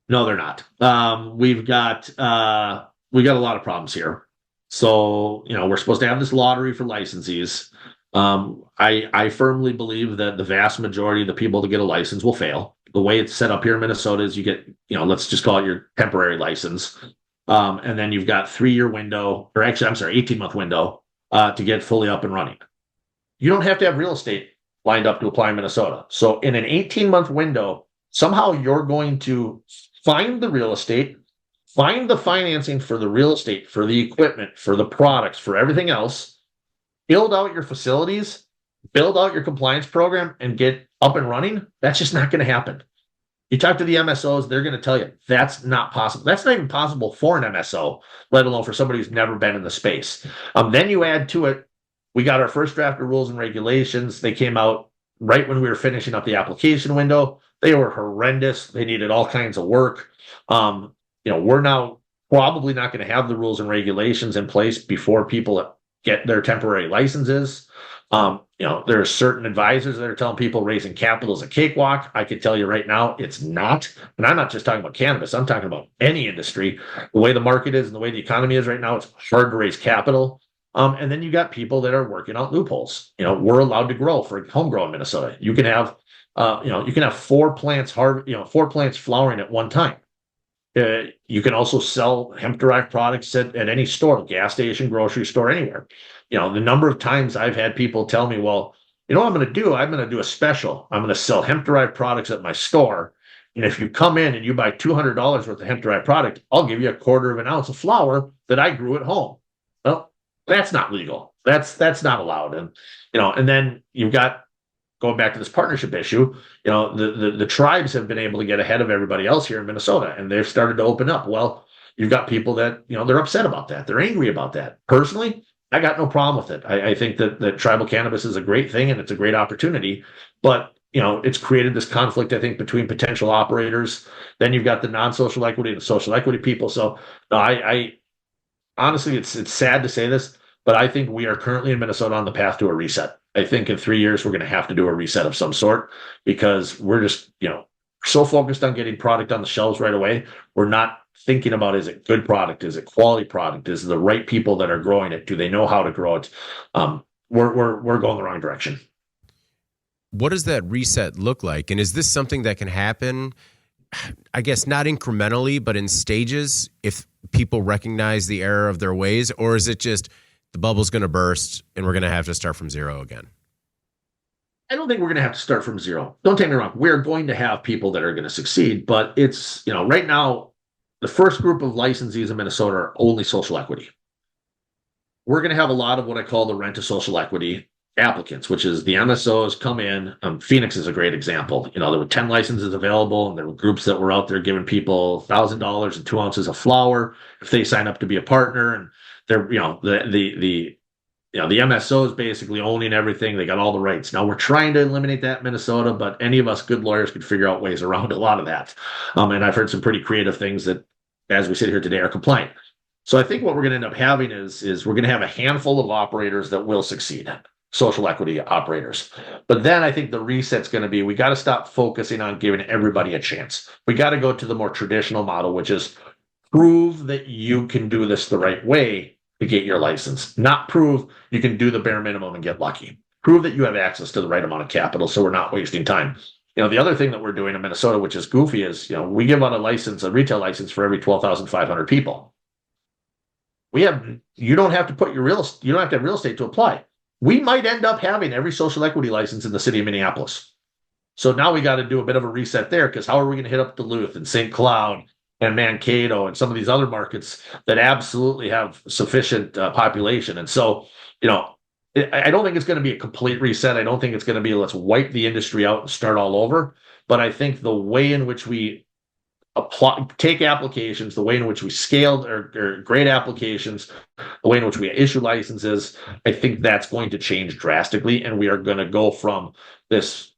no, they're not. We've got a lot of problems here. So, we're supposed to have this lottery for licensees. I firmly believe that the vast majority of the people to get a license will fail. The way it's set up here in Minnesota is you get, let's just call it your temporary license. And then you've got 3-year window, or actually, 18-month window to get fully up and running. You don't have to have real estate lined up to apply in Minnesota. So in an 18-month window, somehow you're going to find the real estate, find the financing for the real estate, for the equipment, for the products, for everything else, build out your facilities, build out your compliance program, and get up and running. That's just not going to happen. You talk to the MSOs, they're going to tell you that's not possible. That's not even possible for an MSO, let alone for somebody who's never been in the space. Then you add to it, we got our first draft of rules and regulations. They came out right when we were finishing up the application window. They were horrendous. They needed all kinds of work. We're now probably not going to have the rules and regulations in place before people get their temporary licenses. There are certain advisors that are telling people raising capital is a cakewalk. I can tell you right now, it's not. And I'm not just talking about cannabis. I'm talking about any industry. The way the market is and the way the economy is right now, it's hard to raise capital. And then you got people that are working out loopholes. We're allowed to grow for homegrown Minnesota. You can have, you can have 4 plants four plants flowering at one time. You can also sell hemp-derived products at any store, gas station, grocery store, anywhere. The number of times I've had people tell me, well, you know what I'm going to do? I'm going to do a special. I'm going to sell hemp-derived products at my store. And if you come in and you buy $200 worth of hemp-derived product, I'll give you a quarter of an ounce of flower that I grew at home. Well, that's not legal. That's not allowed. And then you've got, going back to this partnership issue, the tribes have been able to get ahead of everybody else here in Minnesota, and they've started to open up. Well, you've got people that, they're upset about that. They're angry about that. Personally, I got no problem with it. I think that tribal cannabis is a great thing and it's a great opportunity, but it's created this conflict, I think, between potential operators. Then you've got the non-social equity and the social equity people. So I honestly, it's sad to say this, but I think we are currently in Minnesota on the path to a reset. I think in 3 years, we're going to have to do a reset of some sort because we're just, so focused on getting product on the shelves right away. We're not thinking about, is it good product? Is it quality product? Is it the right people that are growing it? Do they know how to grow it? We're going the wrong direction. What does that reset look like? And is this something that can happen, I guess, not incrementally, but in stages if people recognize the error of their ways? Or is it just the bubble's going to burst and we're going to have to start from zero again? I don't think we're going to have to start from zero. Don't take me wrong. We're going to have people that are going to succeed, but it's, right now, the first group of licensees in Minnesota are only social equity. We're going to have a lot of what I call the rent to social equity applicants, which is the MSOs come in. Phoenix is a great example. There were 10 licenses available, and there were groups that were out there giving people $1,000 and 2 ounces of flour if they sign up to be a partner. And they're, the MSO is basically owning everything. They got all the rights. Now we're trying to eliminate that in Minnesota, but any of us good lawyers could figure out ways around a lot of that. And I've heard some pretty creative things that, as we sit here today, are compliant. So I think what we're going to end up having is we're going to have a handful of operators that will succeed, social equity operators. But then I think the reset's going to be, we got to stop focusing on giving everybody a chance. We got to go to the more traditional model, which is prove that you can do this the right way to get your license, not prove you can do the bare minimum and get lucky. Prove that you have access to the right amount of capital so we're not wasting time. The other thing that we're doing in Minnesota, which is goofy, is, we give out a retail license for every 12,500 people. You don't have to put you don't have to have real estate to apply. We might end up having every social equity license in the city of Minneapolis. So now we got to do a bit of a reset there, because how are we going to hit up Duluth and St. Cloud and Mankato and some of these other markets that absolutely have sufficient population? And so, I don't think it's going to be a complete reset. I don't think it's going to be, let's wipe the industry out and start all over. But I think the way in which we take applications, the way in which we scaled or grade applications, the way in which we issue licenses, I think that's going to change drastically. And we are going to go from this,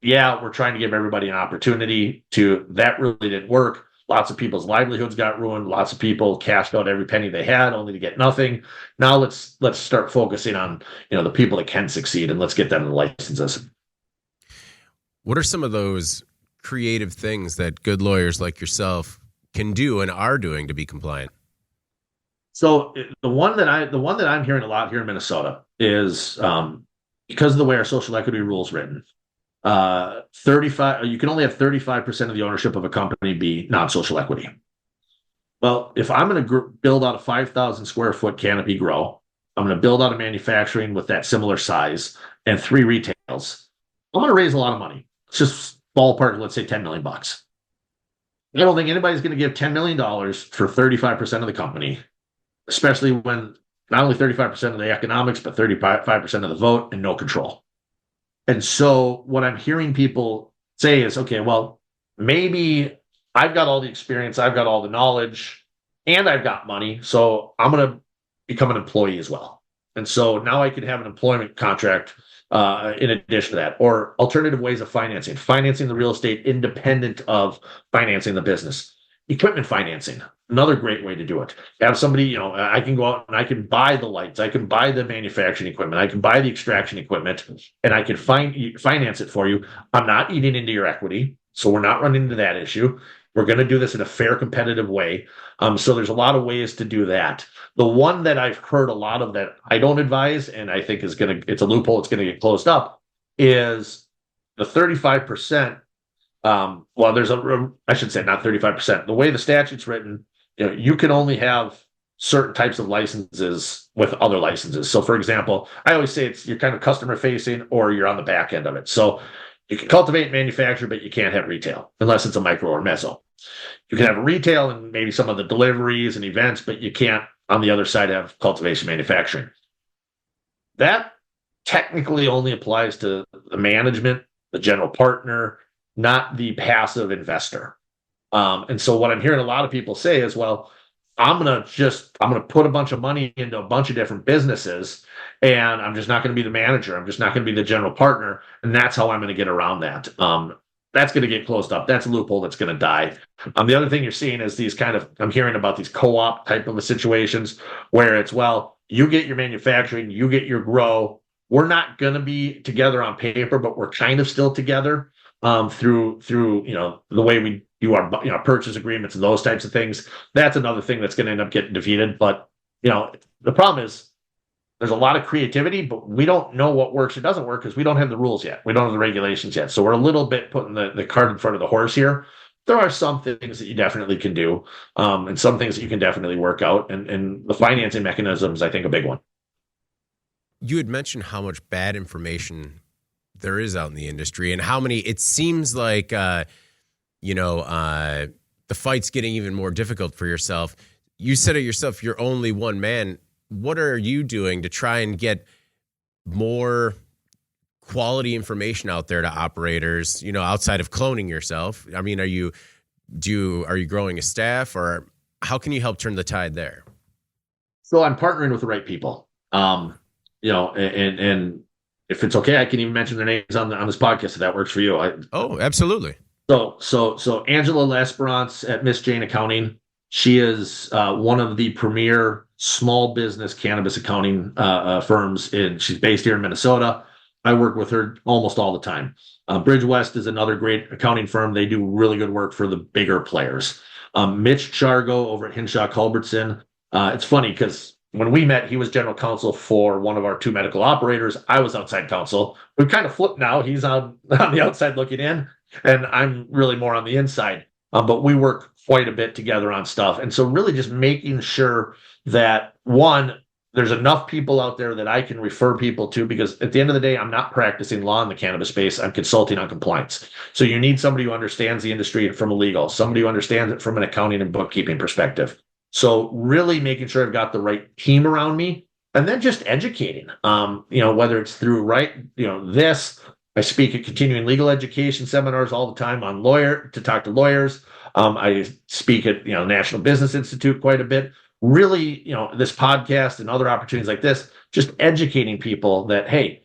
we're trying to give everybody an opportunity, to that really didn't work. Lots of people's livelihoods got ruined. Lots of people cashed out every penny they had only to get nothing. Now let's start focusing on, the people that can succeed, and let's get them the licenses. What are some of those creative things that good lawyers like yourself can do and are doing to be compliant? So the one that I'm hearing a lot here in Minnesota is, because of the way our social equity rule is written, 35, you can only have 35% of the ownership of a company be non-social equity. Well, if I'm going to build out a 5,000 square foot canopy grow, I'm going to build out a manufacturing with that similar size and 3 retails, I'm going to raise a lot of money. It's just ballpark, let's say $10 million. I don't think anybody's going to give $10 million for 35% of the company, especially when not only 35% of the economics, but 35% of the vote and no control. And so what I'm hearing people say is, okay, well, maybe I've got all the experience, I've got all the knowledge, and I've got money, so I'm going to become an employee as well. And so now I could have an employment contract in addition to that, or alternative ways of financing the real estate independent of financing the business. Equipment financing, another great way to do it. Have somebody, I can go out and I can buy the lights, I can buy the manufacturing equipment, I can buy the extraction equipment, and I can finance it for you. I'm not eating into your equity, so we're not running into that issue. We're going to do this in a fair, competitive way. So there's a lot of ways to do that. The one that I've heard a lot of that I don't advise, and I think it's a loophole, it's going to get closed up, is the 35%. I should say not 35%. The way the statute's written, you can only have certain types of licenses with other licenses. So for example, I always say you're kind of customer facing or you're on the back end of it. So you can cultivate and manufacture, but you can't have retail unless it's a micro or meso. You can have retail and maybe some of the deliveries and events, but you can't on the other side have cultivation manufacturing. That technically only applies to the management, the general partner, not the passive investor. And so what I'm hearing a lot of people say is, well, I'm going to put a bunch of money into a bunch of different businesses, and I'm just not going to be the manager. I'm just not going to be the general partner. And that's how I'm going to get around that. That's going to get closed up. That's a loophole that's going to die. The other thing you're seeing is I'm hearing about these co-op type of situations where it's, well, you get your manufacturing, you get your grow. We're not going to be together on paper, but we're kind of still together through the way we do our purchase agreements and those types of things. That's another thing that's going to end up getting defeated. But the problem is there's a lot of creativity, but we don't know what works or doesn't work because we don't have the rules yet. We don't have the regulations yet. So we're a little bit putting the cart in front of the horse here. There are some things that you definitely can do, and some things that you can definitely work out. And the financing mechanism is, I think, a big one. You had mentioned how much bad information there is out in the industry and how many, it seems like, the fight's getting even more difficult for yourself. You said it yourself, you're only one man. What are you doing to try and get more quality information out there to operators, outside of cloning yourself? I mean, are you growing a staff, or how can you help turn the tide there? So I'm partnering with the right people. And if it's okay, I can even mention their names on this podcast if that works for you. Oh, absolutely. So Angela L'Esperance at Miss Jane Accounting. She is one of the premier small business cannabis accounting firms. She's based here in Minnesota. I work with her almost all the time. Bridge West is another great accounting firm. They do really good work for the bigger players. Mitch Chargo over at Hinshaw Culbertson. It's funny because when we met, he was general counsel for one of our two medical operators. I was outside counsel. We've kind of flipped now. He's on the outside looking in, and I'm really more on the inside. But we work quite a bit together on stuff. And so really just making sure that, one, there's enough people out there that I can refer people to, because at the end of the day, I'm not practicing law in the cannabis space. I'm consulting on compliance. So you need somebody who understands the industry from a legal, somebody who understands it from an accounting and bookkeeping perspective. So really making sure I've got the right team around me, and then just educating, whether it's through this. I speak at continuing legal education seminars all the time to talk to lawyers. I speak at National Business Institute quite a bit. Really, this podcast and other opportunities like this, just educating people that, hey,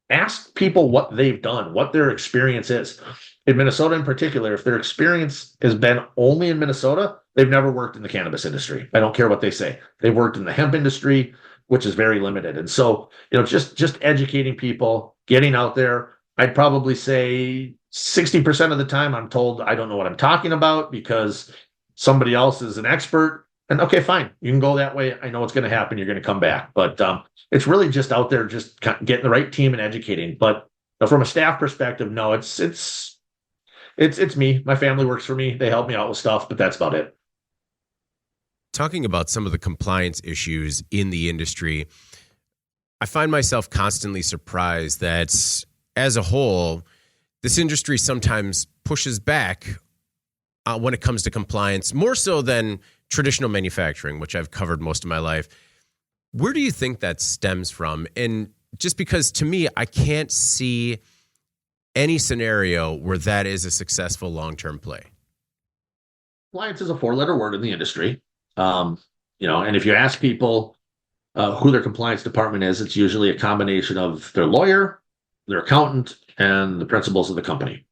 ask people what they've done, what their experience is. In Minnesota in particular, if their experience has been only in Minnesota, they've never worked in the cannabis industry. I don't care what they say. They've worked in the hemp industry, which is very limited. And so, just educating people, getting out there. I'd probably say 60% of the time I'm told I don't know what I'm talking about because somebody else is an expert. And okay, fine. You can go that way. I know what's going to happen. You're going to come back. But it's really just out there, just getting the right team and educating. But from a staff perspective, no, it's me. My family works for me. They help me out with stuff, but that's about it. Talking about some of the compliance issues in the industry, I find myself constantly surprised that as a whole, this industry sometimes pushes back when it comes to compliance, more so than traditional manufacturing, which I've covered most of my life. Where do you think that stems from? And just because to me, I can't see any scenario where that is a successful long-term play. Compliance is a four-letter word in the industry. And if you ask people who their compliance department is, it's usually a combination of their lawyer, their accountant, and the principals of the company.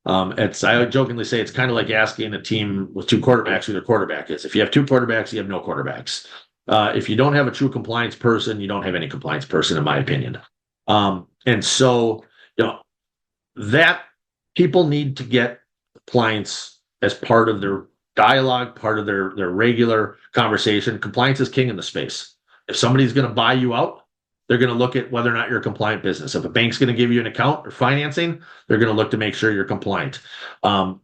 I jokingly say it's kind of like asking a team with two quarterbacks who their quarterback is. If you have two quarterbacks, you have no quarterbacks. If you don't have a true compliance person, you don't have any compliance person, in my opinion. And so, that people need to get compliance as part of their dialogue, part of their regular conversation. Compliance is king in the space. If somebody's going to buy you out, they're going to look at whether or not you're a compliant business. If a bank's going to give you an account or financing, they're going to look to make sure you're compliant.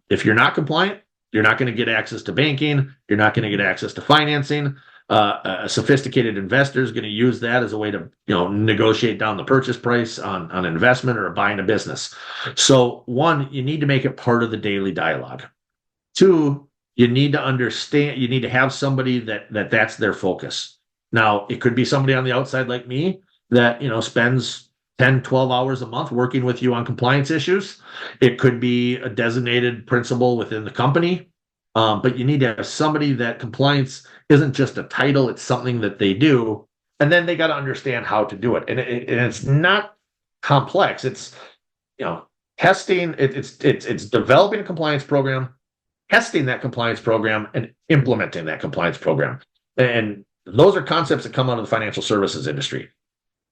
If you're not compliant, you're not going to get access to banking. You're not going to get access to financing. A sophisticated investor is going to use that as a way to, negotiate down the purchase price on an investment or buying a business. So one, you need to make it part of the daily dialogue. Two, you need to understand, you need to have somebody that's their focus. Now, it could be somebody on the outside like me that, spends 10, 12 hours a month working with you on compliance issues. It could be a designated principal within the company. But you need to have somebody that compliance isn't just a title, it's something that they do. And then they got to understand how to do it. And it's not complex. It's, testing, it's developing a compliance program, testing that compliance program, and implementing that compliance program. And those are concepts that come out of the financial services industry.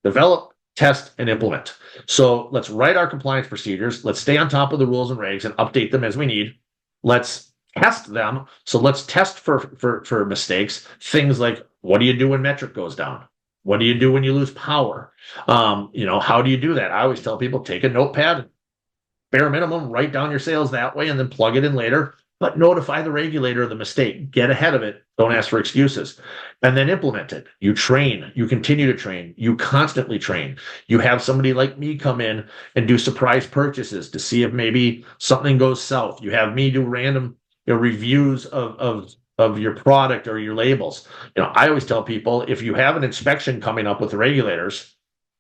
Develop, test, and implement. So let's write our compliance procedures. Let's stay on top of the rules and regs and update them as we need. Let's test them. So let's test for mistakes. Things like, what do you do when metric goes down? What do you do when you lose power? How do you do that? I always tell people, take a notepad, bare minimum, write down your sales that way, and then plug it in later. But notify the regulator of the mistake. Get ahead of it. Don't ask for excuses. And then implement it. You train. You continue to train. You constantly train. You have somebody like me come in and do surprise purchases to see if maybe something goes south. You have me do random reviews of your product or your labels. I always tell people, if you have an inspection coming up with the regulators,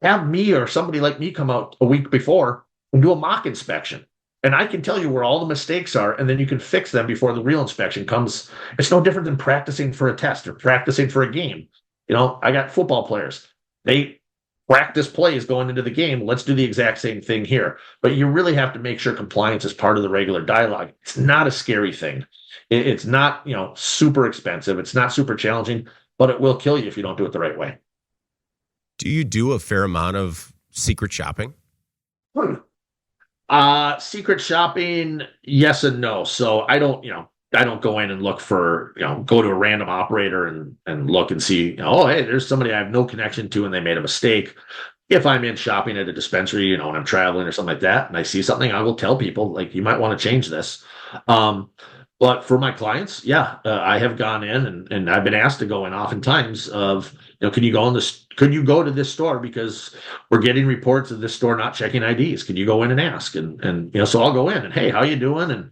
have me or somebody like me come out a week before and do a mock inspection. And I can tell you where all the mistakes are, and then you can fix them before the real inspection comes. It's no different than practicing for a test or practicing for a game. I got football players. They practice plays going into the game. Let's do the exact same thing here. But you really have to make sure compliance is part of the regular dialogue. It's not a scary thing. It's not, super expensive. It's not super challenging, but it will kill you if you don't do it the right way. Do you do a fair amount of secret shopping? Secret shopping, yes and no. So I don't go in and look for, go to a random operator and look and see, oh, hey, there's somebody I have no connection to and they made a mistake. If I'm in shopping at a dispensary, and I'm traveling or something like that, and I see something, I will tell people, like, you might want to change this. But for my clients, I have gone in and I've been asked to go in oftentimes of, could you go to this store because we're getting reports of this store not checking IDs? Can you go in and ask? And so I'll go in and, hey, how you doing? And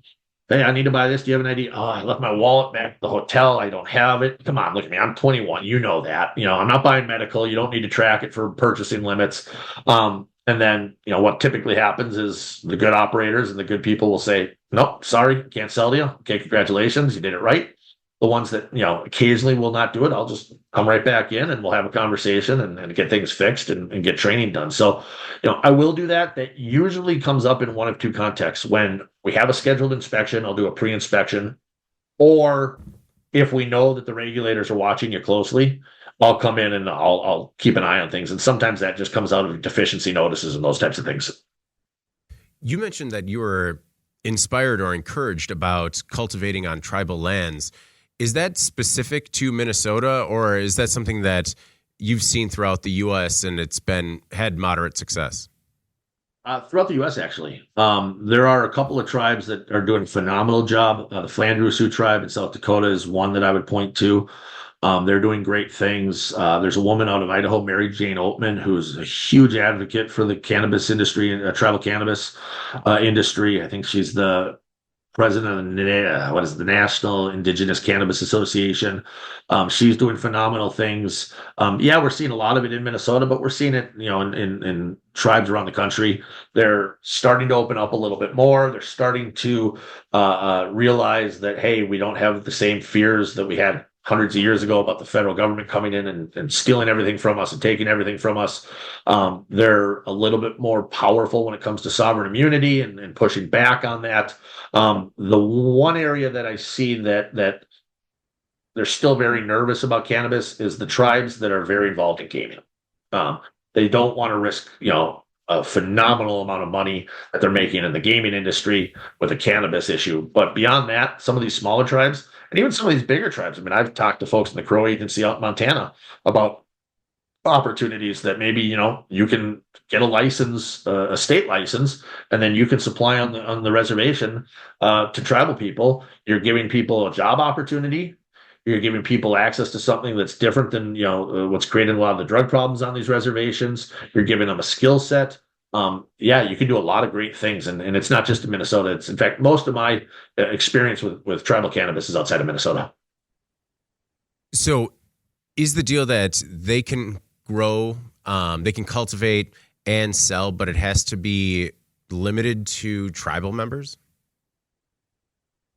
hey, I need to buy this. Do you have an ID? Oh, I left my wallet back at the hotel. I don't have it. Come on, look at me. I'm 21. You know that. I'm not buying medical. You don't need to track it for purchasing limits. And then, what typically happens is the good operators and the good people will say, nope, sorry, can't sell to you. Okay, congratulations, you did it right. The ones that, occasionally will not do it, I'll just come right back in and we'll have a conversation and get things fixed and get training done. So, I will do that. That usually comes up in one of two contexts. When we have a scheduled inspection, I'll do a pre-inspection. Or if we know that the regulators are watching you closely, I'll come in and I'll keep an eye on things. And sometimes that just comes out of deficiency notices and those types of things. You mentioned that you were inspired or encouraged about cultivating on tribal lands. Is that specific to Minnesota, or is that something that you've seen throughout the U.S. and it's had moderate success? Throughout the U.S., actually. There are a couple of tribes that are doing a phenomenal job. The Flandreau Sioux tribe in South Dakota is one that I would point to. They're doing great things. There's a woman out of Idaho, Mary Jane Oatman, who's a huge advocate for the cannabis industry and tribal cannabis industry. I think she's the president of the National Indigenous Cannabis Association. She's doing phenomenal things. We're seeing a lot of it in Minnesota, but we're seeing it, in tribes around the country. They're starting to open up a little bit more. They're starting to realize that, hey, we don't have the same fears that we had hundreds of years ago about the federal government coming in and stealing everything from us and taking everything from us. They're a little bit more powerful when it comes to sovereign immunity and pushing back on that. The one area that I see that they're still very nervous about cannabis is the tribes that are very involved in gaming. They don't want to risk, a phenomenal amount of money that they're making in the gaming industry with the cannabis issue. But beyond that, some of these smaller tribes and even some of these bigger tribes, I mean, I've talked to folks in the Crow Agency out in Montana about opportunities that maybe, you can get a license, a state license, and then you can supply on the reservation to tribal people. You're giving people a job opportunity. You're giving people access to something that's different than what's creating a lot of the drug problems on these reservations. You're giving them a skill set. You can do a lot of great things, and it's not just in Minnesota. It's in fact most of my experience with tribal cannabis is outside of Minnesota. So, is the deal that they can grow, they can cultivate and sell, but it has to be limited to tribal members?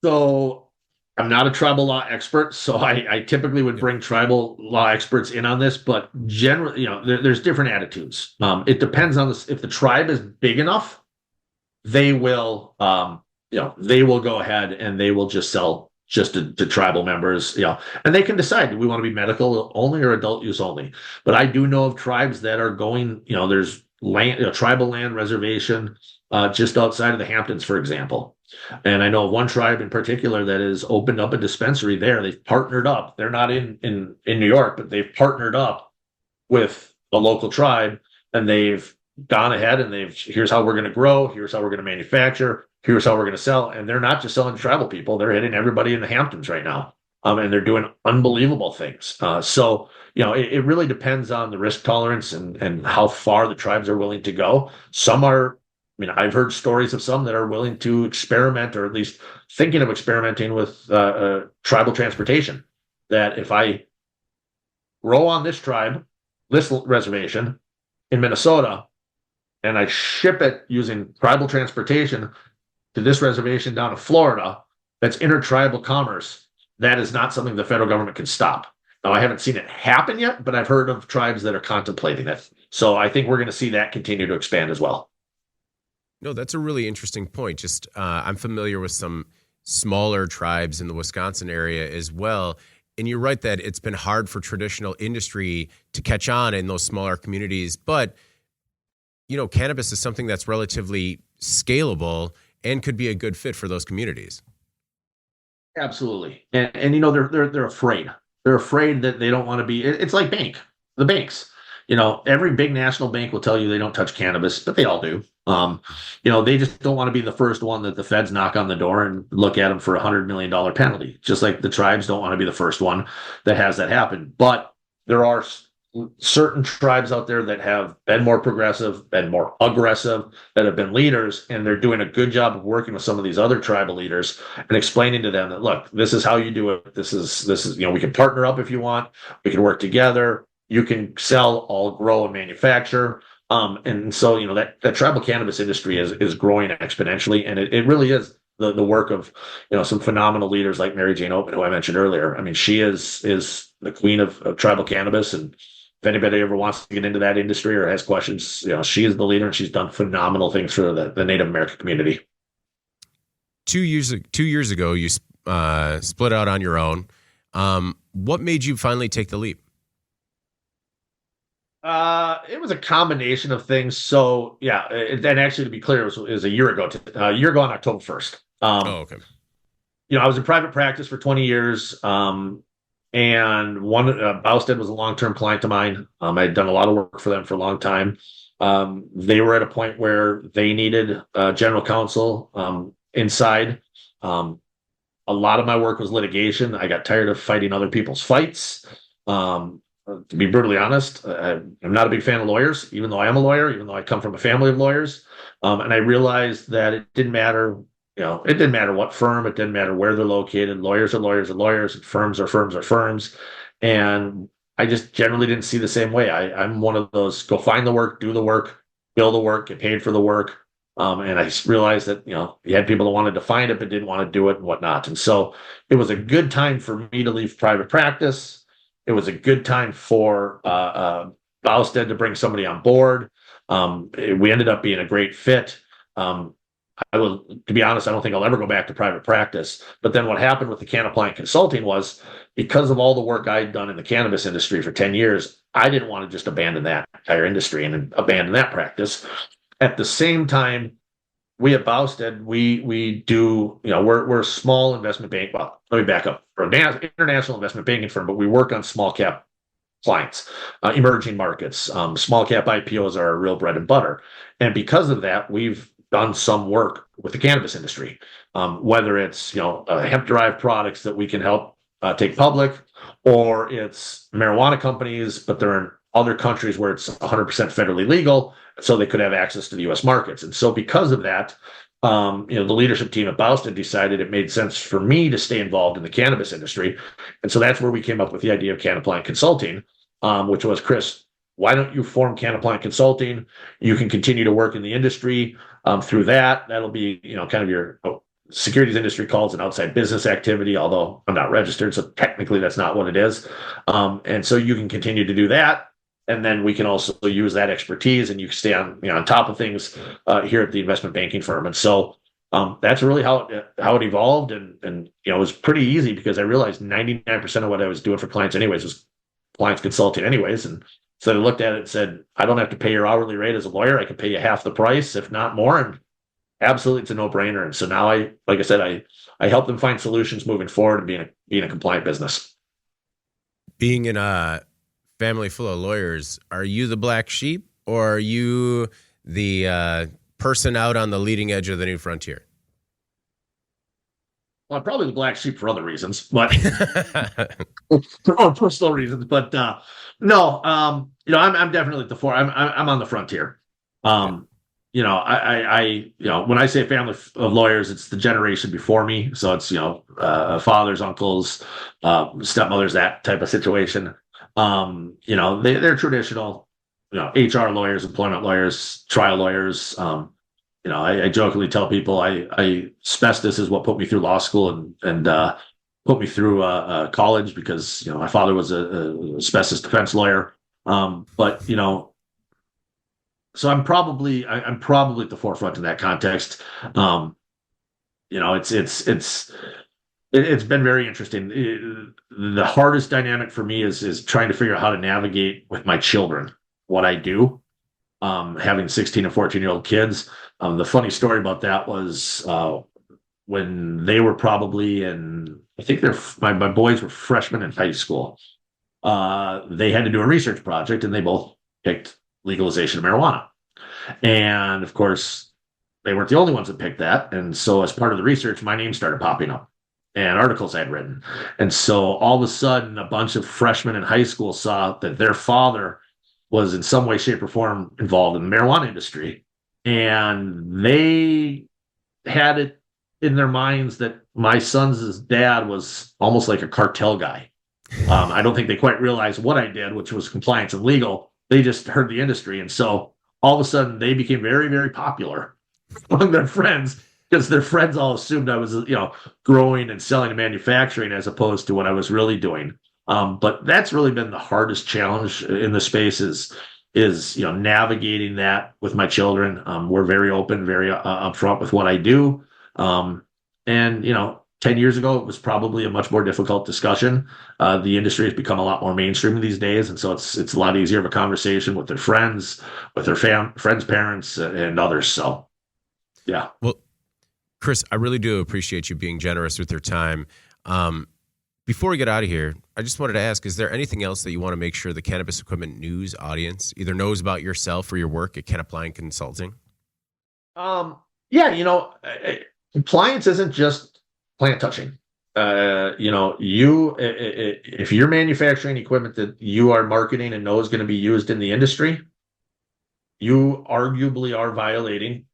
So I'm not a tribal law expert, so I typically would bring tribal law experts in on this, but generally, there's different attitudes. It depends on this. If the tribe is big enough, they will, they will go ahead and they will just sell just to tribal members, and they can decide, do we want to be medical only or adult use only? But I do know of tribes that are going, there's land, tribal land reservation just outside of the Hamptons, for example. And I know of one tribe in particular that has opened up a dispensary there. They've partnered up. They're not in New York, but they've partnered up with a local tribe, and they've gone ahead and here's how we're going to grow. Here's how we're going to manufacture. Here's how we're going to sell. And they're not just selling to tribal people. They're hitting everybody in the Hamptons right now. And they're doing unbelievable things. So, it really depends on the risk tolerance and how far the tribes are willing to go. Some are, I've heard stories of some that are willing to experiment, or at least thinking of experimenting with tribal transportation. That if I grow on this reservation in Minnesota, and I ship it using tribal transportation to this reservation down in Florida, that's intertribal commerce. That is not something the federal government can stop. Now, I haven't seen it happen yet, but I've heard of tribes that are contemplating it. So I think we're going to see that continue to expand as well. No, that's a really interesting point. Just I'm familiar with some smaller tribes in the Wisconsin area as well. And you're right that it's been hard for traditional industry to catch on in those smaller communities. But, cannabis is something that's relatively scalable and could be a good fit for those communities. Absolutely. And they're afraid. They're afraid that they don't want to be, it's like the banks. Every big national bank will tell you they don't touch cannabis, but they all do. They just don't want to be the first one that the feds knock on the door and look at them for $100 million penalty. Just like the tribes don't want to be the first one that has that happen. But there are certain tribes out there that have been more progressive, been more aggressive, that have been leaders, and they're doing a good job of working with some of these other tribal leaders and explaining to them that, look, this is how you do it. This is, we can partner up if you want. We can work together. You can sell, I'll grow and manufacture. And so, that tribal cannabis industry is growing exponentially. And it really is the work of, some phenomenal leaders like Mary Jane Oatman, who I mentioned earlier. She is the queen of tribal cannabis. And if anybody ever wants to get into that industry or has questions, she is the leader, and she's done phenomenal things for the Native American community. 2 years ago, you split out on your own. What made you finally take the leap? It was a combination of things. So and actually, to be clear, it was a year ago. A year ago on October 1st. Okay. I was in private practice for 20 years. And one Bousted was a long-term client of mine. I had done a lot of work for them for a long time. They were at a point where they needed general counsel inside. A lot of my work was litigation. I got tired of fighting other people's fights. To be brutally honest, I'm not a big fan of lawyers, even though I am a lawyer, even though I come from a family of lawyers. And I realized that it didn't matter. It didn't matter what firm, it didn't matter where they're located. Lawyers are lawyers are lawyers, and firms are firms are firms. And I just generally didn't see the same way. I'm one of those, go find the work, do the work, bill the work, get paid for the work. And I realized that, you had people that wanted to find it, but didn't want to do it and whatnot. And so it was a good time for me to leave private practice. It was a good time for Bousted to bring somebody on board. We ended up being a great fit. To be honest, I don't think I'll ever go back to private practice. But then what happened with the Canaplant Consulting was, because of all the work I'd done in the cannabis industry for 10 years, I didn't want to just abandon that entire industry and abandon that practice. At the same time, we at Bousted, we do, we're a small investment bank. Well, let me back up. We're an international investment banking firm, but we work on small cap clients, emerging markets. Small cap IPOs are our real bread and butter. And because of that, we've done some work with the cannabis industry, whether it's, hemp derived products that we can help take public, or it's marijuana companies, but they're in other countries where it's 100% federally legal, so they could have access to the U.S. markets. And so because of that, the leadership team at Bousted decided it made sense for me to stay involved in the cannabis industry. And so that's where we came up with the idea of Canaplant Consulting, which was, Chris, why don't you form Canaplant Consulting? You can continue to work in the industry through that. That'll be, kind of your securities industry calls an outside business activity, although I'm not registered, so technically that's not what it is. And so you can continue to do that. And then we can also use that expertise, and you can stay on top of things here at the investment banking firm. And so that's really how it evolved. And it was pretty easy because I realized 99% of what I was doing for clients anyways was clients consulting anyways. And so I looked at it and said, I don't have to pay your hourly rate as a lawyer. I can pay you half the price, if not more. And absolutely, it's a no-brainer. And so now like I said, I help them find solutions moving forward and being a compliant business. Being in a family full of lawyers, are you the black sheep, or are you the person out on the leading edge of the new frontier? Well, I'm probably the black sheep for other reasons, but for personal reasons. But no, I'm definitely at the fore. I'm on the frontier. When I say family of lawyers, it's the generation before me. So it's fathers, uncles, stepmothers, that type of situation. They're traditional, HR lawyers, employment lawyers, trial lawyers. I jokingly tell people asbestos is what put me through law school and put me through college, because my father was a asbestos defense lawyer. So I'm probably at the forefront in that context. It's been very interesting. The hardest dynamic for me is trying to figure out how to navigate with my children what I do. Having 16 and 14-year-old kids. The funny story about that was when they were probably I think my boys were freshmen in high school. They had to do a research project, and they both picked legalization of marijuana. And of course, they weren't the only ones that picked that. And so as part of the research, my name started popping up and articles I'd written. And so all of a sudden, a bunch of freshmen in high school saw that their father was in some way, shape, or form involved in the marijuana industry. And they had it in their minds that my son's dad was almost like a cartel guy. I don't think they quite realized what I did, which was compliance and legal. They just heard the industry. And so all of a sudden they became very, very popular among their friends, because their friends all assumed I was, growing and selling and manufacturing as opposed to what I was really doing. But that's really been the hardest challenge in the space is navigating that with my children. We're very open, very upfront with what I do. 10 years ago, it was probably a much more difficult discussion. The industry has become a lot more mainstream these days. And so it's a lot easier of a conversation with their friends, with their friends' parents, and others. So, yeah. Well, Chris, I really do appreciate you being generous with your time. Before we get out of here, I just wanted to ask, is there anything else that you want to make sure the Cannabis Equipment News audience either knows about yourself or your work at Canaplant Consulting? Compliance isn't just plant touching. If you're manufacturing equipment that you are marketing and know is going to be used in the industry, you arguably are violating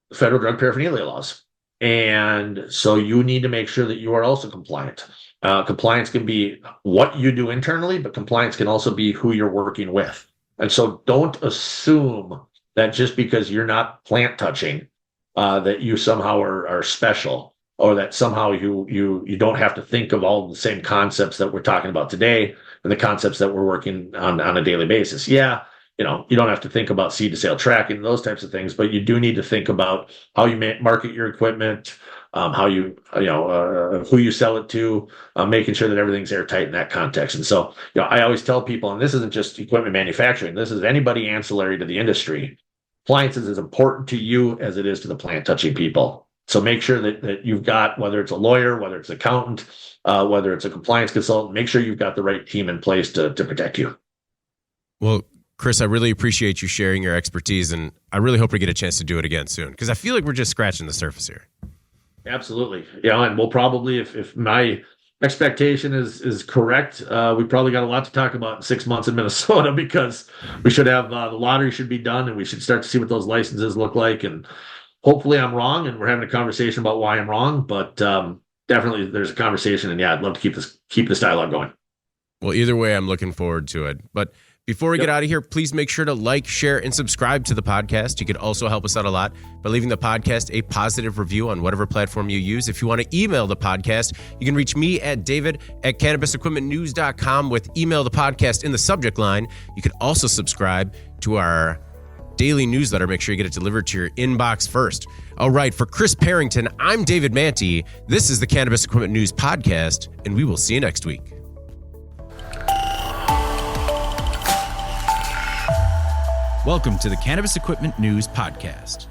the federal drug paraphernalia laws. And so you need to make sure that you are also compliant. Compliance can be what you do internally, but compliance can also be who you're working with. And so don't assume that just because you're not plant touching, that you somehow are special, or that somehow you don't have to think of all the same concepts that we're talking about today and the concepts that we're working on a daily basis. Yeah, you don't have to think about seed to sale tracking, those types of things, but you do need to think about how you market your equipment, how who you sell it to, making sure that everything's airtight in that context. And so, I always tell people, and this isn't just equipment manufacturing, this is anybody ancillary to the industry. compliance is as important to you as it is to the plant touching people. So make sure that you've got, whether it's a lawyer, whether it's an accountant, whether it's a compliance consultant, make sure you've got the right team in place to protect you. Well, Chris, I really appreciate you sharing your expertise, and I really hope we get a chance to do it again soon, because I feel like we're just scratching the surface here. Absolutely. Yeah, and we'll probably, if my expectation is correct, we probably got a lot to talk about in 6 months in Minnesota, because we should have the lottery should be done, and we should start to see what those licenses look like. And hopefully I'm wrong, and we're having a conversation about why I'm wrong. But definitely there's a conversation, and yeah, I'd love to keep this dialogue going. Well, either way, I'm looking forward to it. But before we get out of here, please make sure to like, share, and subscribe to the podcast. You could also help us out a lot by leaving the podcast a positive review on whatever platform you use. If you want to email the podcast, you can reach me at david@cannabisequipmentnews.com with email the podcast in the subject line. You can also subscribe to our daily newsletter. Make sure you get it delivered to your inbox first. All right, for Chris Parrington, I'm David Manti. This is the Cannabis Equipment News Podcast, and we will see you next week. Welcome to the Cannabis Equipment News Podcast.